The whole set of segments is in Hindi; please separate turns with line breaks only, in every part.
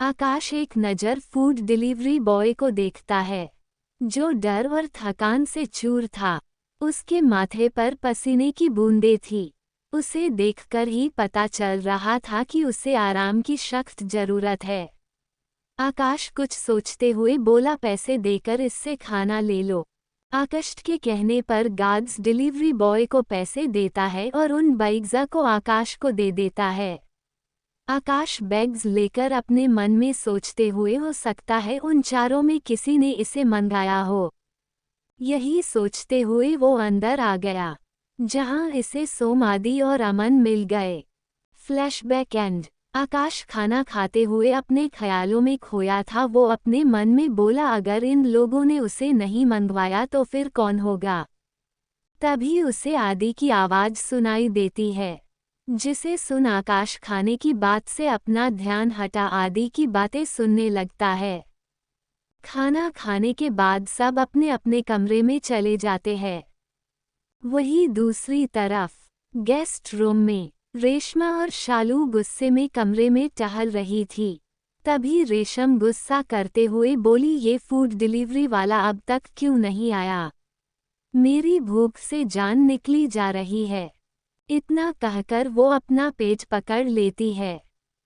आकाश एक नज़र फूड डिलीवरी बॉय को देखता है, जो डर और थकान से चूर था। उसके माथे पर पसीने की बूंदें थी। उसे देखकर ही पता चल रहा था कि उसे आराम की सख्त जरूरत है। आकाश कुछ सोचते हुए बोला, पैसे देकर इससे खाना ले लो। आकाश के कहने पर गार्ड्स डिलीवरी बॉय को पैसे देता है और उन बैग्स को आकाश को दे देता है। आकाश बैग्स लेकर अपने मन में सोचते हुए, हो सकता है उन चारों में किसी ने इसे मंगाया हो। यही सोचते हुए वो अंदर आ गया, जहां इसे सोम, आदि और अमन मिल गए। Flashback and. आकाश खाना खाते हुए अपने ख्यालों में खोया था। वो अपने मन में बोला, अगर इन लोगों ने उसे नहीं मंगवाया तो फिर कौन होगा। तभी उसे आदि की आवाज़ सुनाई देती है, जिसे सुन आकाश खाने की बात से अपना ध्यान हटा आदि की बातें सुनने लगता है। खाना खाने के बाद सब अपने अपने कमरे में चले जाते हैं। वहीं दूसरी तरफ गेस्ट रूम में रेशमा और शालू गुस्से में कमरे में टहल रही थी। तभी रेशम गुस्सा करते हुए बोली, ये फूड डिलीवरी वाला अब तक क्यों नहीं आया? मेरी भूख से जान निकली जा रही है। इतना कहकर वो अपना पेट पकड़ लेती है।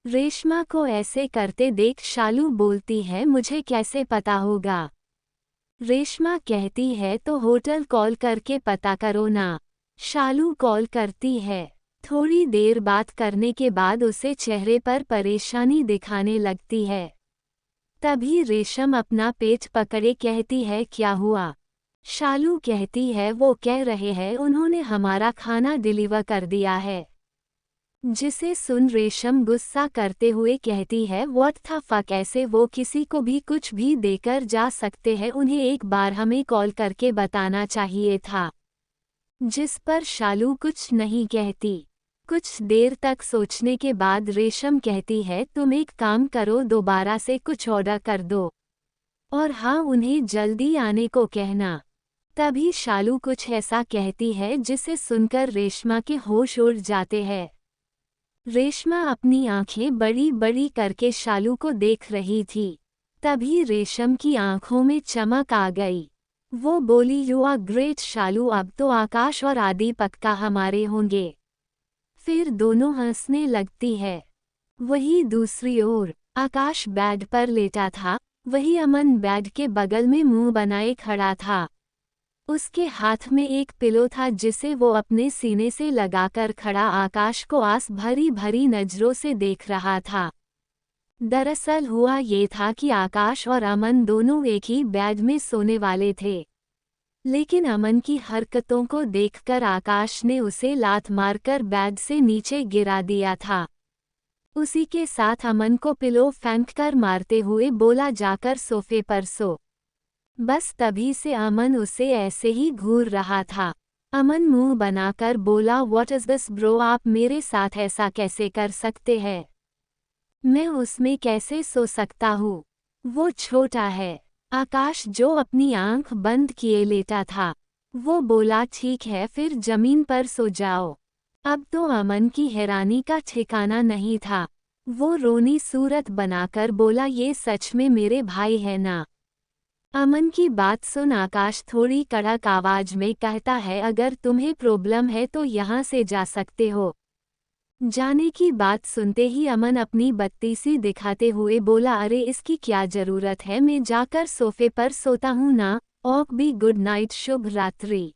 रेशमा को ऐसे करते देख शालू बोलती है, मुझे कैसे पता होगा? रेशमा कहती है, तो होटल कॉल करके पता करो ना। शालू कॉल करती है। थोड़ी देर बात करने के बाद उसे चेहरे पर परेशानी दिखाने लगती है। तभी रेशम अपना पेट पकड़े कहती है, क्या हुआ? शालू कहती है, वो कह रहे हैं उन्होंने हमारा खाना डिलीवर कर दिया है। जिसे सुन रेशम गुस्सा करते हुए कहती है, व्हाट द फक, ऐसे वो किसी को भी कुछ भी देकर जा सकते हैं? उन्हें एक बार हमें कॉल करके बताना चाहिए था। जिस पर शालू कुछ नहीं कहती। कुछ देर तक सोचने के बाद रेशम कहती है, तुम एक काम करो, दोबारा से कुछ ऑर्डर कर दो और हाँ, उन्हें जल्दी आने को कहना। तभी शालू कुछ ऐसा कहती है जिसे सुनकर रेशमा के होश उड़ जाते हैं। रेशमा अपनी आंखें बड़ी बड़ी करके शालू को देख रही थी। तभी रेशम की आंखों में चमक आ गई। वो बोली, यू आर ग्रेट शालू, अब तो आकाश और आदि पक्का हमारे होंगे। फिर दोनों हंसने लगती है। वही दूसरी ओर आकाश बेड पर लेटा था। वही अमन बेड के बगल में मुंह बनाए खड़ा था। उसके हाथ में एक पिलो था जिसे वो अपने सीने से लगाकर खड़ा आकाश को आस भरी भरी नजरों से देख रहा था। दरअसल हुआ ये था कि आकाश और अमन दोनों एक ही बेड में सोने वाले थे, लेकिन अमन की हरकतों को देखकर आकाश ने उसे लात मारकर बेड से नीचे गिरा दिया था। उसी के साथ अमन को पिलो फेंककर मारते हुए बोला, जाकर सोफे पर सो। बस तभी से अमन उसे ऐसे ही घूर रहा था। अमन मुंह बनाकर बोला, व्हाट इज दिस ब्रो, आप मेरे साथ ऐसा कैसे कर सकते हैं? मैं उसमें कैसे सो सकता हूँ? वो छोटा है। आकाश, जो अपनी आंख बंद किए लेटा था, वो बोला, ठीक है फिर जमीन पर सो जाओ। अब तो अमन की हैरानी का ठिकाना नहीं था। वो रोनी सूरत बनाकर बोला, ये सच में मेरे भाई है ना? अमन की बात सुन आकाश थोड़ी कड़क आवाज में कहता है, अगर तुम्हें प्रॉब्लम है तो यहाँ से जा सकते हो। जाने की बात सुनते ही अमन अपनी बत्ती सी दिखाते हुए बोला, अरे इसकी क्या जरूरत है, मैं जाकर सोफे पर सोता हूँ ना। ओक भी गुड नाइट, शुभ रात्रि।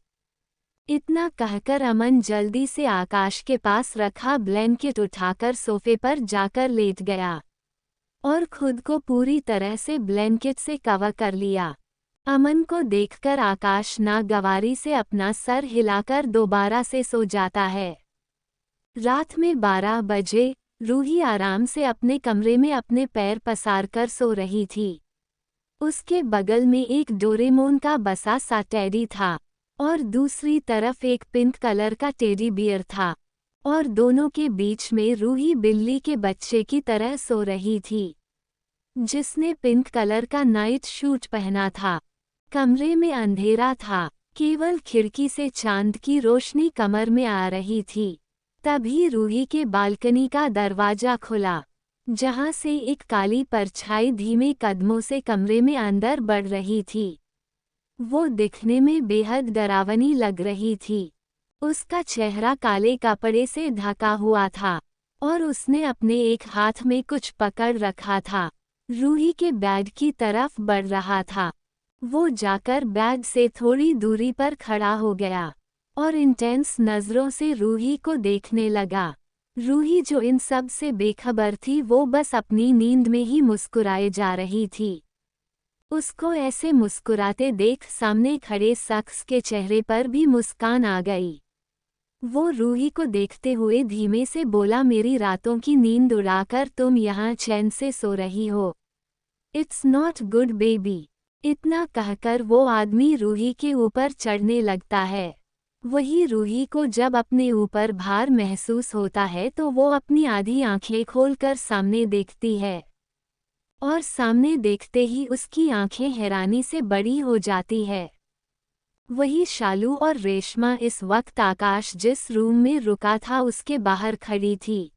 इतना कहकर अमन जल्दी से आकाश के पास रखा ब्लैंकेट उठाकर सोफे पर जाकर लेट गया और खुद को पूरी तरह से ब्लैंकेट से कवर कर लिया। अमन को देखकर आकाश नागवारी से अपना सर हिलाकर दोबारा से सो जाता है। रात में 12 बजे रूही आराम से अपने कमरे में अपने पैर पसारकर सो रही थी। उसके बगल में एक डोरेमोन का बसा सा टेडी था और दूसरी तरफ एक पिंक कलर का टेडी बियर था और दोनों के बीच में रूही बिल्ली के बच्चे की तरह सो रही थी, जिसने पिंक कलर का नाइट सूट पहना था। कमरे में अंधेरा था, केवल खिड़की से चांद की रोशनी कमर में आ रही थी। तभी रूही के बालकनी का दरवाजा खुला जहां से एक काली परछाई धीमे कदमों से कमरे में अंदर बढ़ रही थी। वो दिखने में बेहद डरावनी लग रही थी। उसका चेहरा काले कपड़े से ढका हुआ था और उसने अपने एक हाथ में कुछ पकड़ रखा था। रूही के बेड की तरफ बढ़ रहा था। वो जाकर बेड से थोड़ी दूरी पर खड़ा हो गया और इंटेंस नज़रों से रूही को देखने लगा। रूही जो इन सब से बेखबर थी, वो बस अपनी नींद में ही मुस्कुराए जा रही थी। उसको ऐसे मुस्कुराते देख सामने खड़े शख्स के चेहरे पर भी मुस्कान आ गई। वो रूही को देखते हुए धीमे से बोला, मेरी रातों की नींद उड़ाकर तुम यहाँ चैन से सो रही हो। It's not good baby. इतना कहकर वो आदमी रूही के ऊपर चढ़ने लगता है। वही रूही को जब अपने ऊपर भार महसूस होता है तो वो अपनी आधी आंखें खोलकर सामने देखती है और सामने देखते ही उसकी आंखें हैरानी से बड़ी हो जाती है। वही शालू और रेशमा इस वक्त आकाश जिस रूम में रुका था उसके बाहर खड़ी थी।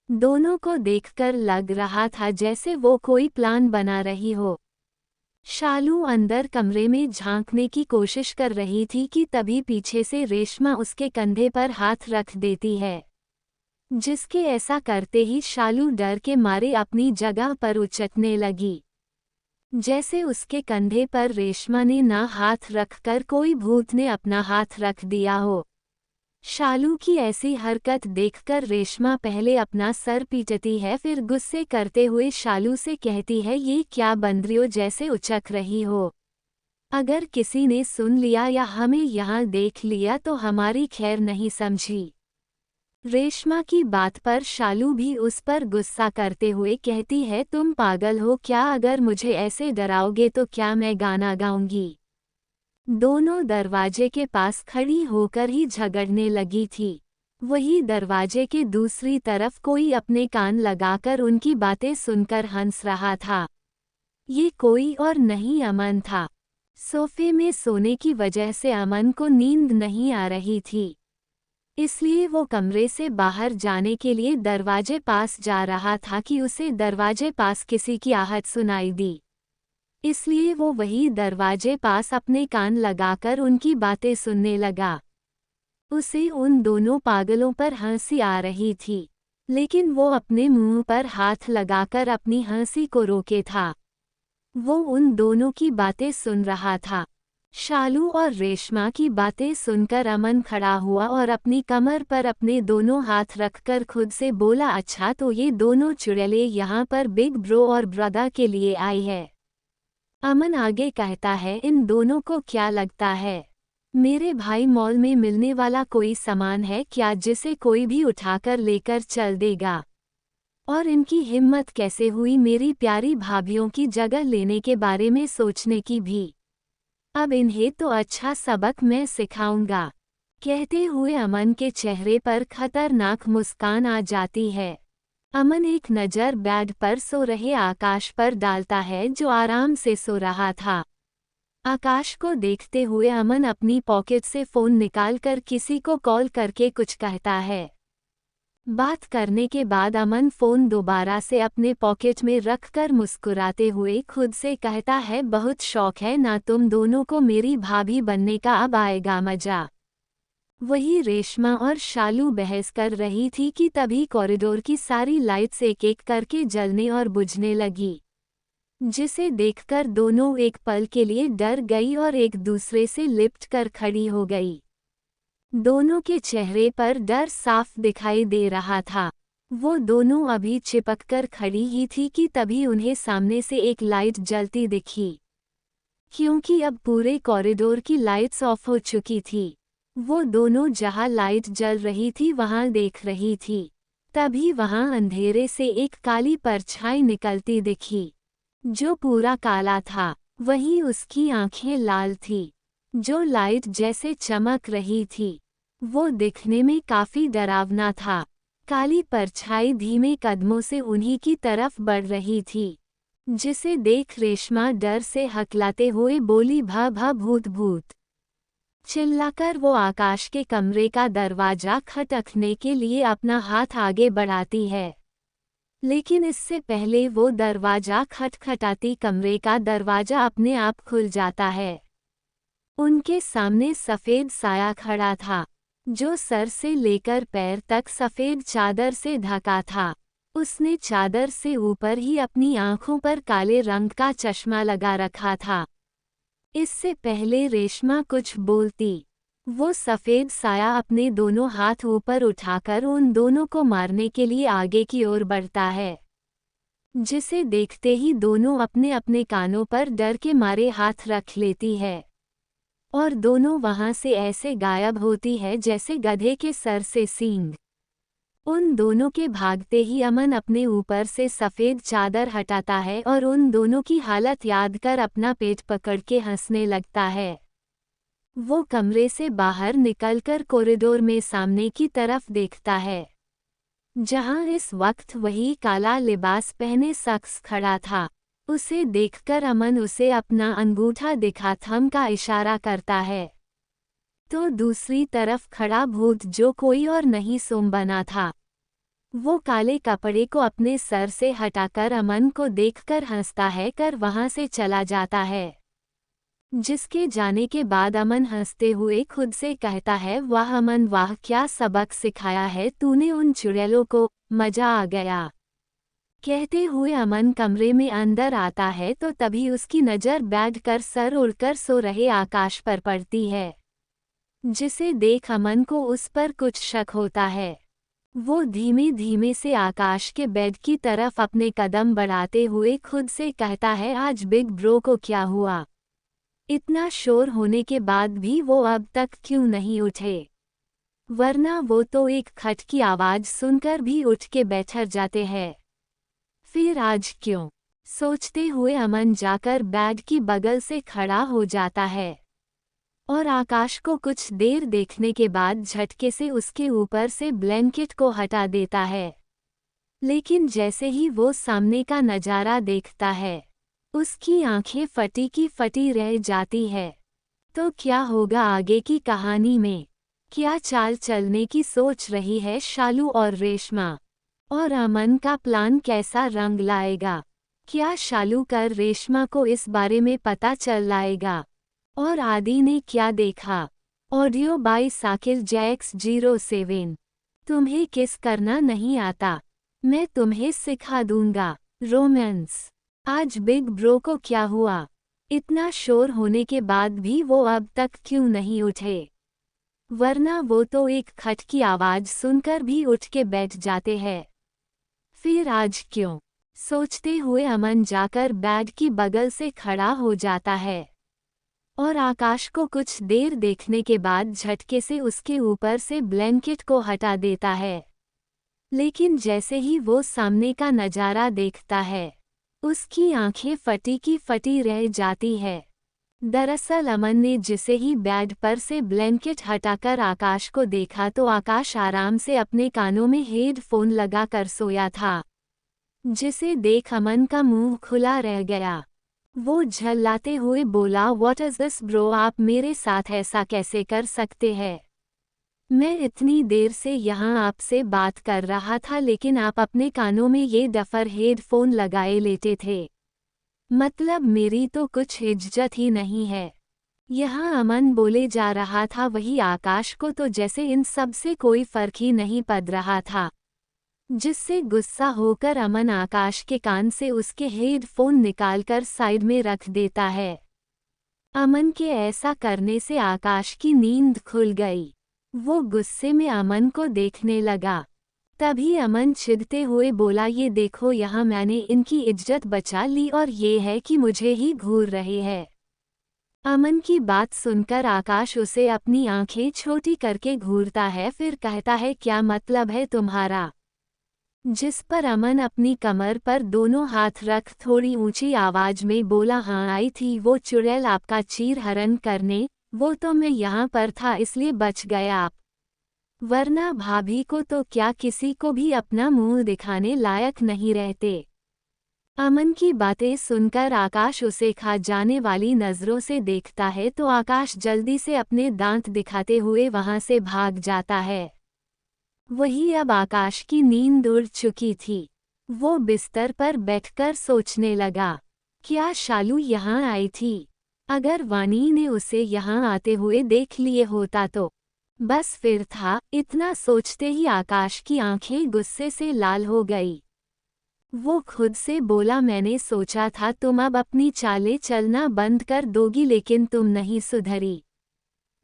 दोनों को देखकर लग रहा था जैसे वो कोई प्लान बना रही हो। शालू अंदर कमरे में झांकने की कोशिश कर रही थी कि तभी पीछे से रेशमा उसके कंधे पर हाथ रख देती है, जिसके ऐसा करते ही शालू डर के मारे अपनी जगह पर उचटने लगी। जैसे उसके कंधे पर रेशमा ने ना हाथ रखकर कोई भूत ने अपना हाथ रख दिया हो। शालू की ऐसी हरकत देखकर रेशमा पहले अपना सर पीटती है, फिर गुस्से करते हुए शालू से कहती है, ये क्या बंदरियों जैसे उचक रही हो। अगर किसी ने सुन लिया या हमें यहाँ देख लिया तो हमारी खैर नहीं समझी। रेशमा की बात पर शालू भी उस पर गुस्सा करते हुए कहती है, तुम पागल हो क्या? अगर मुझे ऐसे डराओगे तो क्या मैं गाना गाऊंगी? दोनों दरवाजे के पास खड़ी होकर ही झगड़ने लगी थी। वही दरवाजे के दूसरी तरफ कोई अपने कान लगाकर उनकी बातें सुनकर हंस रहा था। ये कोई और नहीं, अमन था। सोफे में सोने की वजह से अमन को नींद नहीं आ रही थी, इसलिए वो कमरे से बाहर जाने के लिए दरवाजे पास जा रहा था कि उसे दरवाजे पास किसी की आहट सुनाई दी। इसलिए वो वही दरवाजे पास अपने कान लगाकर उनकी बातें सुनने लगा। उसे उन दोनों पागलों पर हंसी आ रही थी, लेकिन वो अपने मुंह पर हाथ लगाकर अपनी हंसी को रोके था। वो उन दोनों की बातें सुन रहा था। शालू और रेशमा की बातें सुनकर अमन खड़ा हुआ और अपनी कमर पर अपने दोनों हाथ रखकर खुद से बोला, अच्छा तो ये दोनों चुड़ैलें यहाँ पर बिग ब्रो और ब्रदर के लिए आई है। अमन आगे कहता है, इन दोनों को क्या लगता है मेरे भाई मॉल में मिलने वाला कोई सामान है क्या जिसे कोई भी उठाकर लेकर चल देगा? और इनकी हिम्मत कैसे हुई मेरी प्यारी भाभियों की जगह लेने के बारे में सोचने की भी? अब इन्हें तो अच्छा सबक मैं सिखाऊंगा। कहते हुए अमन के चेहरे पर खतरनाक मुस्कान आ जाती है। अमन एक नज़र बेड पर सो रहे आकाश पर डालता है जो आराम से सो रहा था। आकाश को देखते हुए अमन अपनी पॉकेट से फ़ोन निकालकर किसी को कॉल करके कुछ कहता है। बात करने के बाद अमन फ़ोन दोबारा से अपने पॉकेट में रखकर मुस्कुराते हुए खुद से कहता है, बहुत शौक है ना तुम दोनों को मेरी भाभी बनने का, अब आएगा मजा। वही रेशमा और शालू बहस कर रही थी कि तभी कॉरिडोर की सारी लाइट्स एक एक करके जलने और बुझने लगी, जिसे देखकर दोनों एक पल के लिए डर गई और एक दूसरे से लिपट कर खड़ी हो गई। दोनों के चेहरे पर डर साफ दिखाई दे रहा था। वो दोनों अभी चिपककर खड़ी ही थी कि तभी उन्हें सामने से एक लाइट जलती दिखी। क्योंकि अब पूरे कॉरिडोर की लाइट्स ऑफ हो चुकी थी, वो दोनों जहां लाइट जल रही थी वहां देख रही थी। तभी वहां अंधेरे से एक काली परछाई निकलती दिखी, जो पूरा काला था। वहीं उसकी आंखें लाल थी, जो लाइट जैसे चमक रही थी। वो दिखने में काफी डरावना था। काली परछाई धीमे कदमों से उन्हीं की तरफ बढ़ रही थी, जिसे देख रेशमा डर से हकलाते हुए बोली, भा भा भूत भूत। चिल्लाकर वो आकाश के कमरे का दरवाजा खटखने के लिए अपना हाथ आगे बढ़ाती है। लेकिन इससे पहले वो दरवाजा खटखटाती कमरे का दरवाजा अपने आप खुल जाता है। उनके सामने सफेद साया खड़ा था, जो सर से लेकर पैर तक सफेद चादर से ढका था। उसने चादर से ऊपर ही अपनी आंखों पर काले रंग का चश्मा लगा रखा था। इससे पहले रेशमा कुछ बोलती, वो सफेद साया अपने दोनों हाथ ऊपर उठाकर उन दोनों को मारने के लिए आगे की ओर बढ़ता है, जिसे देखते ही दोनों अपने अपने कानों पर डर के मारे हाथ रख लेती है और दोनों वहां से ऐसे गायब होती है जैसे गधे के सर से सींग। उन दोनों के भागते ही अमन अपने ऊपर से सफेद चादर हटाता है और उन दोनों की हालत याद कर अपना पेट पकड़ के हंसने लगता है। वो कमरे से बाहर निकलकर कॉरिडोर में सामने की तरफ देखता है, जहां इस वक्त वही काला लिबास पहने शख्स खड़ा था। उसे देखकर अमन उसे अपना अंगूठा दिखा थंब का इशारा करता है, तो दूसरी तरफ खड़ा भूत, जो कोई और नहीं सोमबना था, वो काले कपड़े को अपने सर से हटाकर अमन को देखकर हंसता है कर वहां से चला जाता है। जिसके जाने के बाद अमन हंसते हुए खुद से कहता है, वाह अमन वाह, क्या सबक सिखाया है तूने उन चुड़ैलों को, मजा आ गया। कहते हुए अमन कमरे में अंदर आता है तो तभी उसकी नज़र बैठ कर सर उड़कर सो रहे आकाश पर पड़ती है, जिसे देख अमन को उस पर कुछ शक होता है। वो धीमे धीमे से आकाश के बेड की तरफ अपने कदम बढ़ाते हुए खुद से कहता है, आज बिग ब्रो को क्या हुआ? इतना शोर होने के बाद भी वो अब तक क्यों नहीं उठे? वरना वो तो एक खट की आवाज़ सुनकर भी उठ के बैठ जाते हैं। फिर आज क्यों? सोचते हुए अमन जाकर बेड की बगल से खड़ा हो जाता है और आकाश को कुछ देर देखने के बाद झटके से उसके ऊपर से ब्लैंकेट को हटा देता है। लेकिन जैसे ही वो सामने का नज़ारा देखता है, उसकी आंखें फटी की फटी रह जाती है। तो क्या होगा आगे की कहानी में? क्या चाल चलने की सोच रही है शालू और रेशमा? और अमन का प्लान कैसा रंग लाएगा? क्या शालू कर रेशमा को इस बारे में पता चल लाएगा? और आदि ने क्या देखा? Audio by Sakir Jacks 07। तुम्हें किस करना नहीं आता, मैं तुम्हें सिखा दूंगा। रोमांस। आज बिग ब्रो को क्या हुआ? इतना शोर होने के बाद भी वो अब तक क्यों नहीं उठे? वरना वो तो एक खट की आवाज़ सुनकर भी उठ के बैठ जाते हैं। फिर आज क्यों? सोचते हुए अमन जाकर बेड की बगल से खड़ा हो जाता है और आकाश को कुछ देर देखने के बाद झटके से उसके ऊपर से ब्लैंकेट को हटा देता है। लेकिन जैसे ही वो सामने का नज़ारा देखता है, उसकी आंखें फटी की फटी रह जाती है। दरअसल अमन ने जिसे ही बेड पर से ब्लैंकेट हटाकर आकाश को देखा तो आकाश आराम से अपने कानों में हेडफोन लगा कर सोया था, जिसे देख अमन का मुंह खुला रह गया। वो झल्लाते हुए बोला, व्हाट इज दिस ब्रो, आप मेरे साथ ऐसा कैसे कर सकते हैं? मैं इतनी देर से यहाँ आपसे बात कर रहा था लेकिन आप अपने कानों में ये डफर हेडफोन लगाए लेटे थे। मतलब मेरी तो कुछ इज्जत ही नहीं है। यहाँ अमन बोले जा रहा था, वही आकाश को तो जैसे इन सब से कोई फर्क ही नहीं पड़ रहा था, जिससे गुस्सा होकर अमन आकाश के कान से उसके हेडफोन निकालकर साइड में रख देता है। अमन के ऐसा करने से आकाश की नींद खुल गई। वो गुस्से में अमन को देखने लगा। तभी अमन चिढ़ते हुए बोला, ये देखो यहाँ मैंने इनकी इज्जत बचा ली और ये है कि मुझे ही घूर रहे हैं। अमन की बात सुनकर आकाश उसे अपनी आंखें छोटी करके घूरता है, फिर कहता है, क्या मतलब है तुम्हारा? जिस पर अमन अपनी कमर पर दोनों हाथ रख थोड़ी ऊंची आवाज में बोला, हाँ आई थी वो चुड़ैल आपका चीर हरण करने, वो तो मैं यहाँ पर था इसलिए बच गए आप, वरना भाभी को तो क्या किसी को भी अपना मुंह दिखाने लायक नहीं रहते। अमन की बातें सुनकर आकाश उसे खा जाने वाली नज़रों से देखता है तो आकाश जल्दी से अपने दांत दिखाते हुए वहां से भाग जाता है। वही अब आकाश की नींद उड़ चुकी थी। वो बिस्तर पर बैठकर सोचने लगा, क्या शालू यहाँ आई थी? अगर वानी ने उसे यहाँ आते हुए देख लिए होता तो बस फिर था। इतना सोचते ही आकाश की आंखें गुस्से से लाल हो गई। वो खुद से बोला, मैंने सोचा था तुम अब अपनी चालें चलना बंद कर दोगी, लेकिन तुम नहीं सुधरी।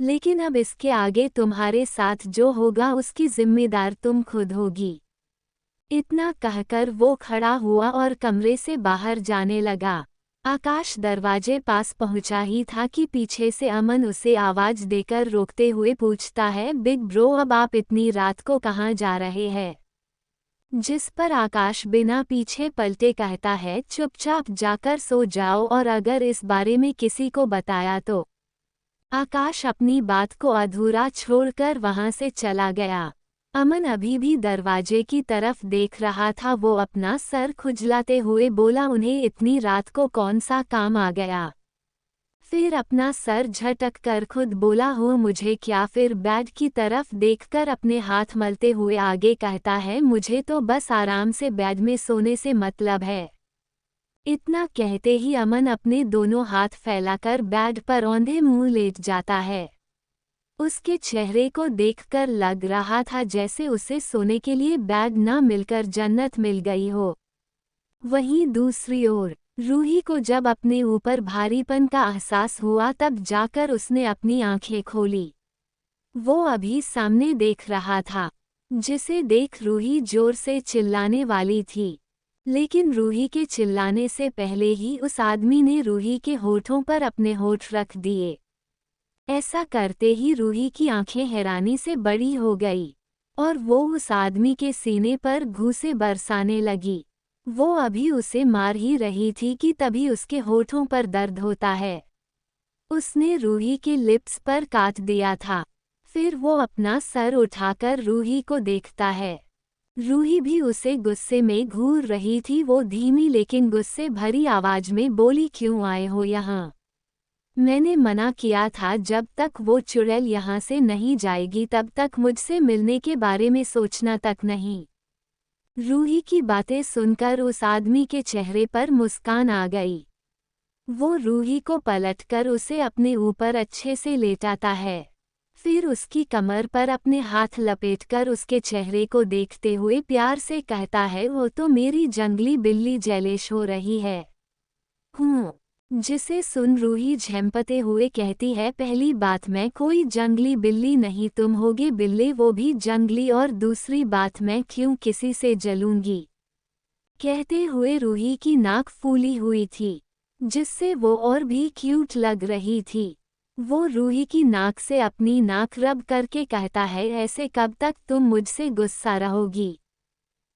लेकिन अब इसके आगे तुम्हारे साथ जो होगा उसकी जिम्मेदार तुम खुद होगी। इतना कहकर वो खड़ा हुआ और कमरे से बाहर जाने लगा। आकाश दरवाजे पास पहुंचा ही था कि पीछे से अमन उसे आवाज देकर रोकते हुए पूछता है, बिग ब्रो अब आप इतनी रात को कहाँ जा रहे हैं? जिस पर आकाश बिना पीछे पलटे कहता है, चुपचाप जाकर सो जाओ और अगर इस बारे में किसी को बताया तो। आकाश अपनी बात को अधूरा छोड़कर वहां से चला गया। अमन अभी भी दरवाजे की तरफ देख रहा था। वो अपना सर खुजलाते हुए बोला, उन्हें इतनी रात को कौन सा काम आ गया? फिर अपना सर झटक कर खुद बोला, हो मुझे क्या? फिर बेड की तरफ देखकर अपने हाथ मलते हुए आगे कहता है, मुझे तो बस आराम से बेड में सोने से मतलब है। इतना कहते ही अमन अपने दोनों हाथ फैलाकर बेड पर औंधे मुंह लेट जाता है। उसके चेहरे को देखकर लग रहा था जैसे उसे सोने के लिए बेड न मिलकर जन्नत मिल गई हो। वहीं दूसरी ओर रूही को जब अपने ऊपर भारीपन का एहसास हुआ तब जाकर उसने अपनी आंखें खोली। वो अभी सामने देख रहा था, जिसे देख रूही जोर से चिल्लाने वाली थी। लेकिन रूही के चिल्लाने से पहले ही उस आदमी ने रूही के होठों पर अपने होठ रख दिए। ऐसा करते ही रूही की आंखें हैरानी से बड़ी हो गई और वो उस आदमी के सीने पर घूंसे बरसाने लगी। वो अभी उसे मार ही रही थी कि तभी उसके होठों पर दर्द होता है। उसने रूही के लिप्स पर काट दिया था। फिर वो अपना सर उठाकर रूही को देखता है। रूही भी उसे गुस्से में घूर रही थी। वो धीमी लेकिन गुस्से भरी आवाज में बोली, क्यों आए हो यहाँ? मैंने मना किया था, जब तक वो चुड़ैल यहाँ से नहीं जाएगी तब तक मुझसे मिलने के बारे में सोचना तक नहीं। रूही की बातें सुनकर उस आदमी के चेहरे पर मुस्कान आ गई। वो रूही को पलटकर उसे अपने ऊपर अच्छे से लेटाता है। फिर उसकी कमर पर अपने हाथ लपेटकर उसके चेहरे को देखते हुए प्यार से कहता है, वो तो मेरी जंगली बिल्ली जेलिश हो रही है। जिसे सुन रूही झेंपते हुए कहती है, पहली बात मैं कोई जंगली बिल्ली नहीं, तुम होगे बिल्ले, वो भी जंगली, और दूसरी बात मैं क्यों किसी से जलूंगी? कहते हुए रूही की नाक फूली हुई थी, जिससे वो और भी क्यूट लग रही थी। वो रूही की नाक से अपनी नाक रब करके कहता है, ऐसे कब तक तुम मुझसे गुस्सा रहोगी?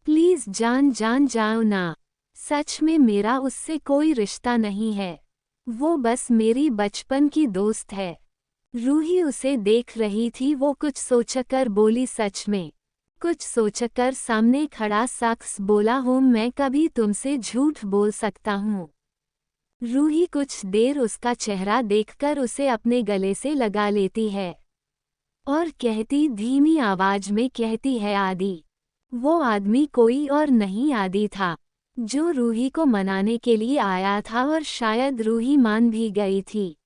प्लीज जान जाओ ना। सच में मेरा उससे कोई रिश्ता नहीं है। वो बस मेरी बचपन की दोस्त है। रूही उसे देख रही थी। वो कुछ सोचकर बोली, सच में? कुछ सोचकर सामने खड़ा शख्स बोला, हूँ मैं कभी तुमसे झूठ बोल सकता हूँ? रूही कुछ देर उसका चेहरा देखकर उसे अपने गले से लगा लेती है और कहती धीमी आवाज में कहती है, आदि। वो आदमी कोई और नहीं आदि था, जो रूही को मनाने के लिए आया था और शायद रूही मान भी गई थी।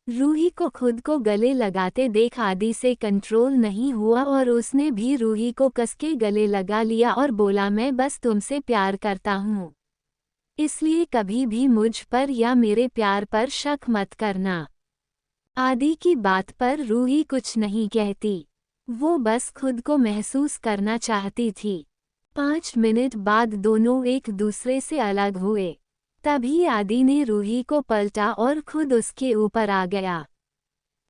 रूही को खुद को गले लगाते देख आदि से कंट्रोल नहीं हुआ और उसने भी रूही को कसके गले लगा लिया और बोला, मैं बस तुमसे प्यार करता हूँ, इसलिए कभी भी मुझ पर या मेरे प्यार पर शक मत करना। आदि की बात पर रूही कुछ नहीं कहती। वो बस खुद को महसूस करना चाहती थी। 5 मिनट बाद दोनों एक दूसरे से अलग हुए। तभी आदि ने रूही को पलटा और खुद उसके ऊपर आ गया।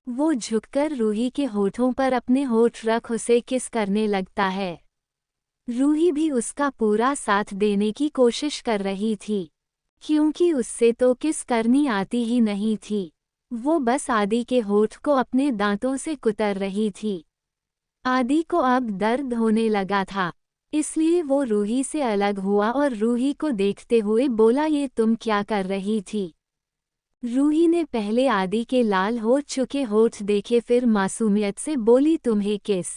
वो झुककर रूही के होठों पर अपने होठ रख उसे किस करने लगता है। रूही भी उसका पूरा साथ देने की कोशिश कर रही थी, क्योंकि उससे तो किस करनी आती ही नहीं थी। वो बस आदि के होठ को अपने दांतों से कुतर रही थी। आदि को अब दर्द होने लगा था, इसलिए वो रूही से अलग हुआ और रूही को देखते हुए बोला, ये तुम क्या कर रही थी? रूही ने पहले आदि के लाल हो चुके होठ देखे, फिर मासूमियत से बोली, तुम्हें किस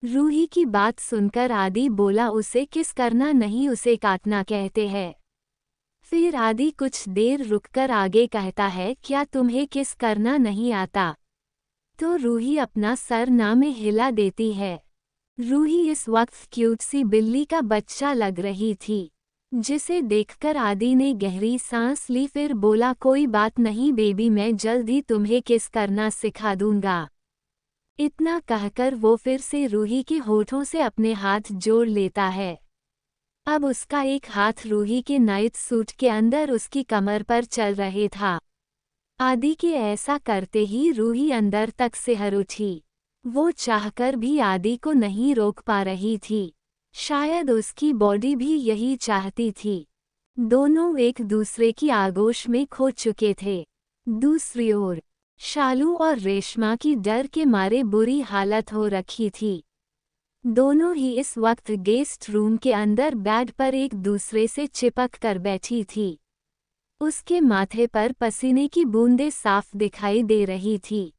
रूही की बात सुनकर आदि बोला, उसे किस करना नहीं, उसे काटना कहते हैं। फिर आदि कुछ देर रुककर आगे कहता है, क्या तुम्हें किस करना नहीं आता? तो रूही अपना सर ना में हिला देती है। रूही इस वक्त क्यूट सी बिल्ली का बच्चा लग रही थी, जिसे देखकर आदि ने गहरी सांस ली, फिर बोला, कोई बात नहीं बेबी, मैं जल्द ही तुम्हें किस करना सिखा दूंगा। इतना कहकर वो फिर से रूही के होठों से अपने हाथ जोड़ लेता है। अब उसका एक हाथ रूही के नाइट सूट के अंदर उसकी कमर पर चल रहे था। आदि के ऐसा करते ही रूही अंदर तक सिहर उठी। वो चाहकर भी आदि को नहीं रोक पा रही थी। शायद उसकी बॉडी भी यही चाहती थी। दोनों एक दूसरे की आगोश में खो चुके थे। दूसरी ओर शालू और रेशमा की डर के मारे बुरी हालत हो रखी थी। दोनों ही इस वक्त गेस्ट रूम के अंदर बेड पर एक दूसरे से चिपक कर बैठी थी। उसके माथे पर पसीने की बूंदें साफ दिखाई दे रही थी,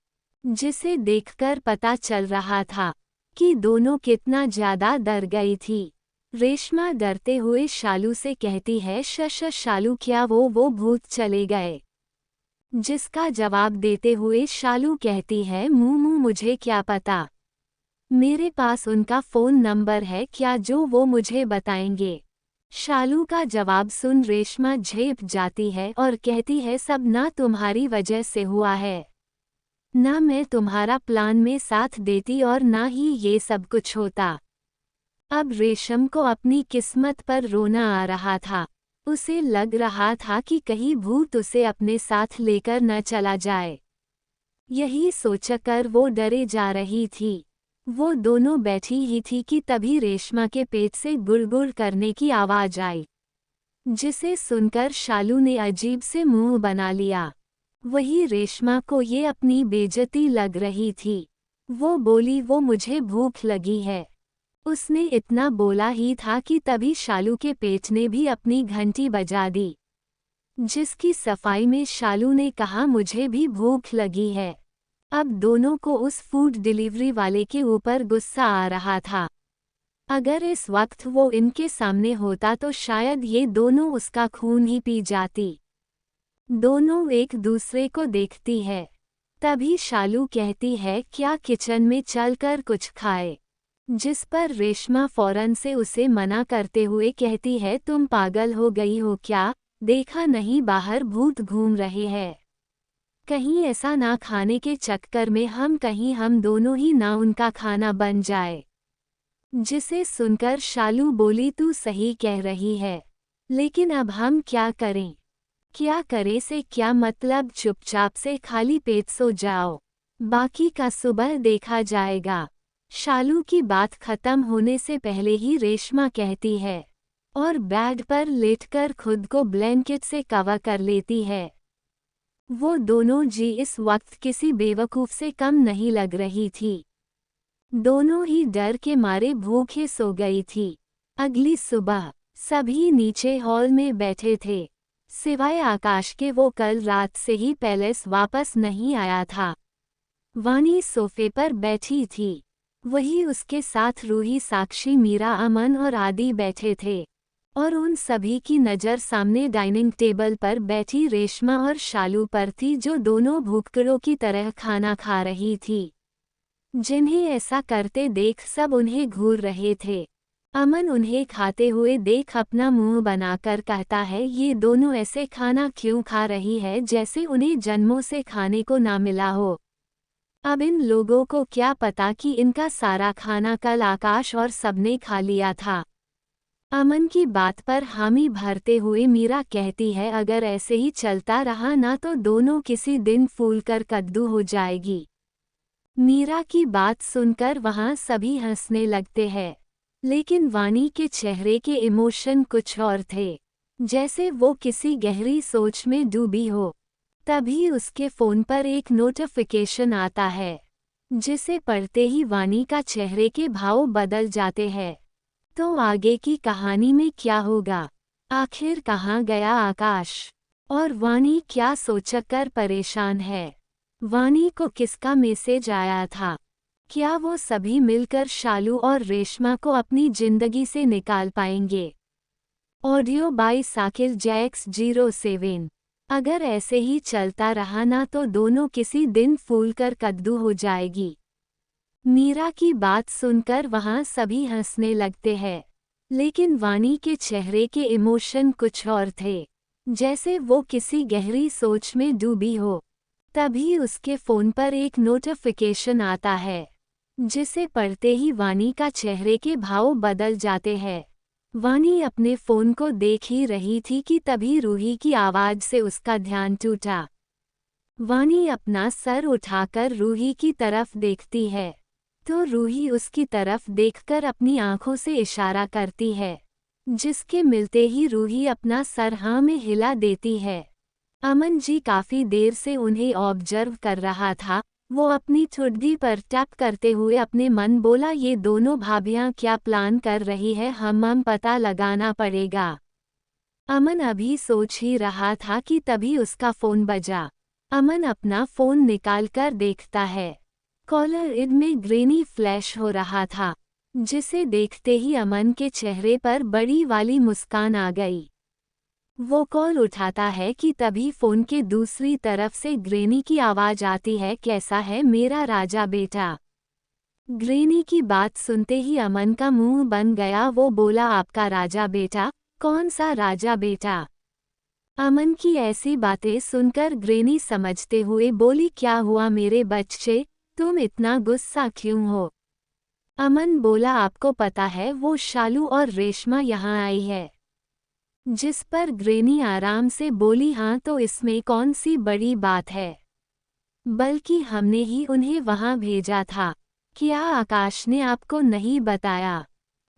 जिसे देखकर पता चल रहा था कि दोनों कितना ज्यादा डर गई थी। रेशमा डरते हुए शालू से कहती है, शश शालू, क्या वो भूत चले गए? जिसका जवाब देते हुए शालू कहती है, मुँह मुझे क्या पता, मेरे पास उनका फ़ोन नंबर है क्या जो वो मुझे बताएंगे। शालू का जवाब सुन रेशमा झेप जाती है और कहती है, सब ना तुम्हारी वजह से हुआ है। ना मैं तुम्हारा प्लान में साथ देती और ना ही ये सब कुछ होता। अब रेशम को अपनी किस्मत पर रोना आ रहा था। उसे लग रहा था कि कहीं भूत उसे अपने साथ लेकर न चला जाए। यही सोचकर वो डरे जा रही थी। वो दोनों बैठी ही थी कि तभी रेशमा के पेट से गुड़गुड़ करने की आवाज आई, जिसे सुनकर शालू ने अजीब से मुंह बना लिया। वही रेशमा को ये अपनी बेइज्जती लग रही थी। वो बोली, वो मुझे भूख लगी है। उसने इतना बोला ही था कि तभी शालू के पेट ने भी अपनी घंटी बजा दी, जिसकी सफाई में शालू ने कहा, मुझे भी भूख लगी है। अब दोनों को उस फूड डिलीवरी वाले के ऊपर गुस्सा आ रहा था। अगर इस वक्त वो इनके सामने होता तो शायद ये दोनों उसका खून ही पी जाती। दोनों एक दूसरे को देखती है। तभी शालू कहती है, क्या किचन में चलकर कुछ खाए? जिस पर रेशमा फौरन से उसे मना करते हुए कहती है, तुम पागल हो गई हो क्या? देखा नहीं बाहर भूत घूम रहे हैं। कहीं ऐसा ना खाने के चक्कर में हम दोनों ही ना उनका खाना बन जाए। जिसे सुनकर शालू बोली, तू सही कह रही है, लेकिन अब हम क्या करें? क्या करें से क्या मतलब, चुपचाप से खाली पेट सो जाओ, बाकी का सुबह देखा जाएगा। शालू की बात खत्म होने से पहले ही रेशमा कहती है और बेड पर लेटकर खुद को ब्लैंकेट से कवर कर लेती है। वो दोनों जी इस वक्त किसी बेवकूफ़ से कम नहीं लग रही थी। दोनों ही डर के मारे भूखे सो गई थी। अगली सुबह सभी नीचे हॉल में बैठे थे, सिवाय आकाश के। वो कल रात से ही पैलेस वापस नहीं आया था। वानी सोफे पर बैठी थी। वही उसके साथ रूही, साक्षी, मीरा, अमन और आदि बैठे थे। और उन सभी की नज़र सामने डाइनिंग टेबल पर बैठी रेशमा और शालू पर थी, जो दोनों भूखड़ों की तरह खाना खा रही थी। जिन्हें ऐसा करते देख सब उन्हें घूर रहे थे। अमन उन्हें खाते हुए देख अपना मुंह बनाकर कहता है, ये दोनों ऐसे खाना क्यों खा रही है जैसे उन्हें जन्मों से खाने को ना मिला हो। अब इन लोगों को क्या पता कि इनका सारा खाना कल आकाश और सबने खा लिया था। अमन की बात पर हामी भरते हुए मीरा कहती है, अगर ऐसे ही चलता रहा ना तो दोनों किसी दिन फूलकर कद्दू हो जाएगी। मीरा की बात सुनकर वहां सभी हंसने लगते हैं, लेकिन वानी के चेहरे के इमोशन कुछ और थे, जैसे वो किसी गहरी सोच में डूबी हो। तभी उसके फ़ोन पर एक नोटिफिकेशन आता है, जिसे पढ़ते ही वानी का चेहरे के भाव बदल जाते हैं। तो आगे की कहानी में क्या होगा? आखिर कहाँ गया आकाश? और वानी क्या सोचकर परेशान है? वानी को किसका मैसेज आया था? क्या वो सभी मिलकर शालू और रेशमा को अपनी जिंदगी से निकाल पाएंगे? Audio by Sakir Jacks 07। अगर ऐसे ही चलता रहा ना तो दोनों किसी दिन फूलकर कद्दू हो जाएगी। मीरा की बात सुनकर वहां सभी हंसने लगते हैं, लेकिन वानी के चेहरे के इमोशन कुछ और थे, जैसे वो किसी गहरी सोच में डूबी हो। तभी उसके फोन पर एक नोटिफिकेशन आता है, जिसे पढ़ते ही वानी का चेहरे के भाव बदल जाते हैं। वानी अपने फोन को देख ही रही थी कि तभी रूही की आवाज से उसका ध्यान टूटा। वानी अपना सर उठाकर रूही की तरफ देखती है, तो रूही उसकी तरफ देखकर अपनी आंखों से इशारा करती है, जिसके मिलते ही रूही अपना सर हाँ में हिला देती है। अमन जी काफी देर से उन्हें ऑब्जर्व कर रहा था। वो अपनी ठुड्डी पर टैप करते हुए अपने मन बोला, ये दोनों भाभियां क्या प्लान कर रही है, हम पता लगाना पड़ेगा। अमन अभी सोच ही रहा था कि तभी उसका फोन बजा। अमन अपना फोन निकालकर देखता है। कॉलर इड में ग्रेनी फ्लैश हो रहा था, जिसे देखते ही अमन के चेहरे पर बड़ी वाली मुस्कान आ गई। वो कॉल उठाता है कि तभी फोन के दूसरी तरफ से ग्रेनी की आवाज आती है, कैसा है मेरा राजा बेटा? ग्रेनी की बात सुनते ही अमन का मुंह बन गया। वो बोला, आपका राजा बेटा? कौन सा राजा बेटा? अमन की ऐसी बातें सुनकर ग्रेनी समझते हुए बोली, क्या हुआ मेरे बच्चे, तुम इतना गुस्सा क्यों हो? अमन बोला, आपको पता है वो शालू और रेशमा यहाँ आई है? जिस पर ग्रेनी आराम से बोली, हाँ तो इसमें कौन सी बड़ी बात है, बल्कि हमने ही उन्हें वहां भेजा था। क्या आकाश ने आपको नहीं बताया?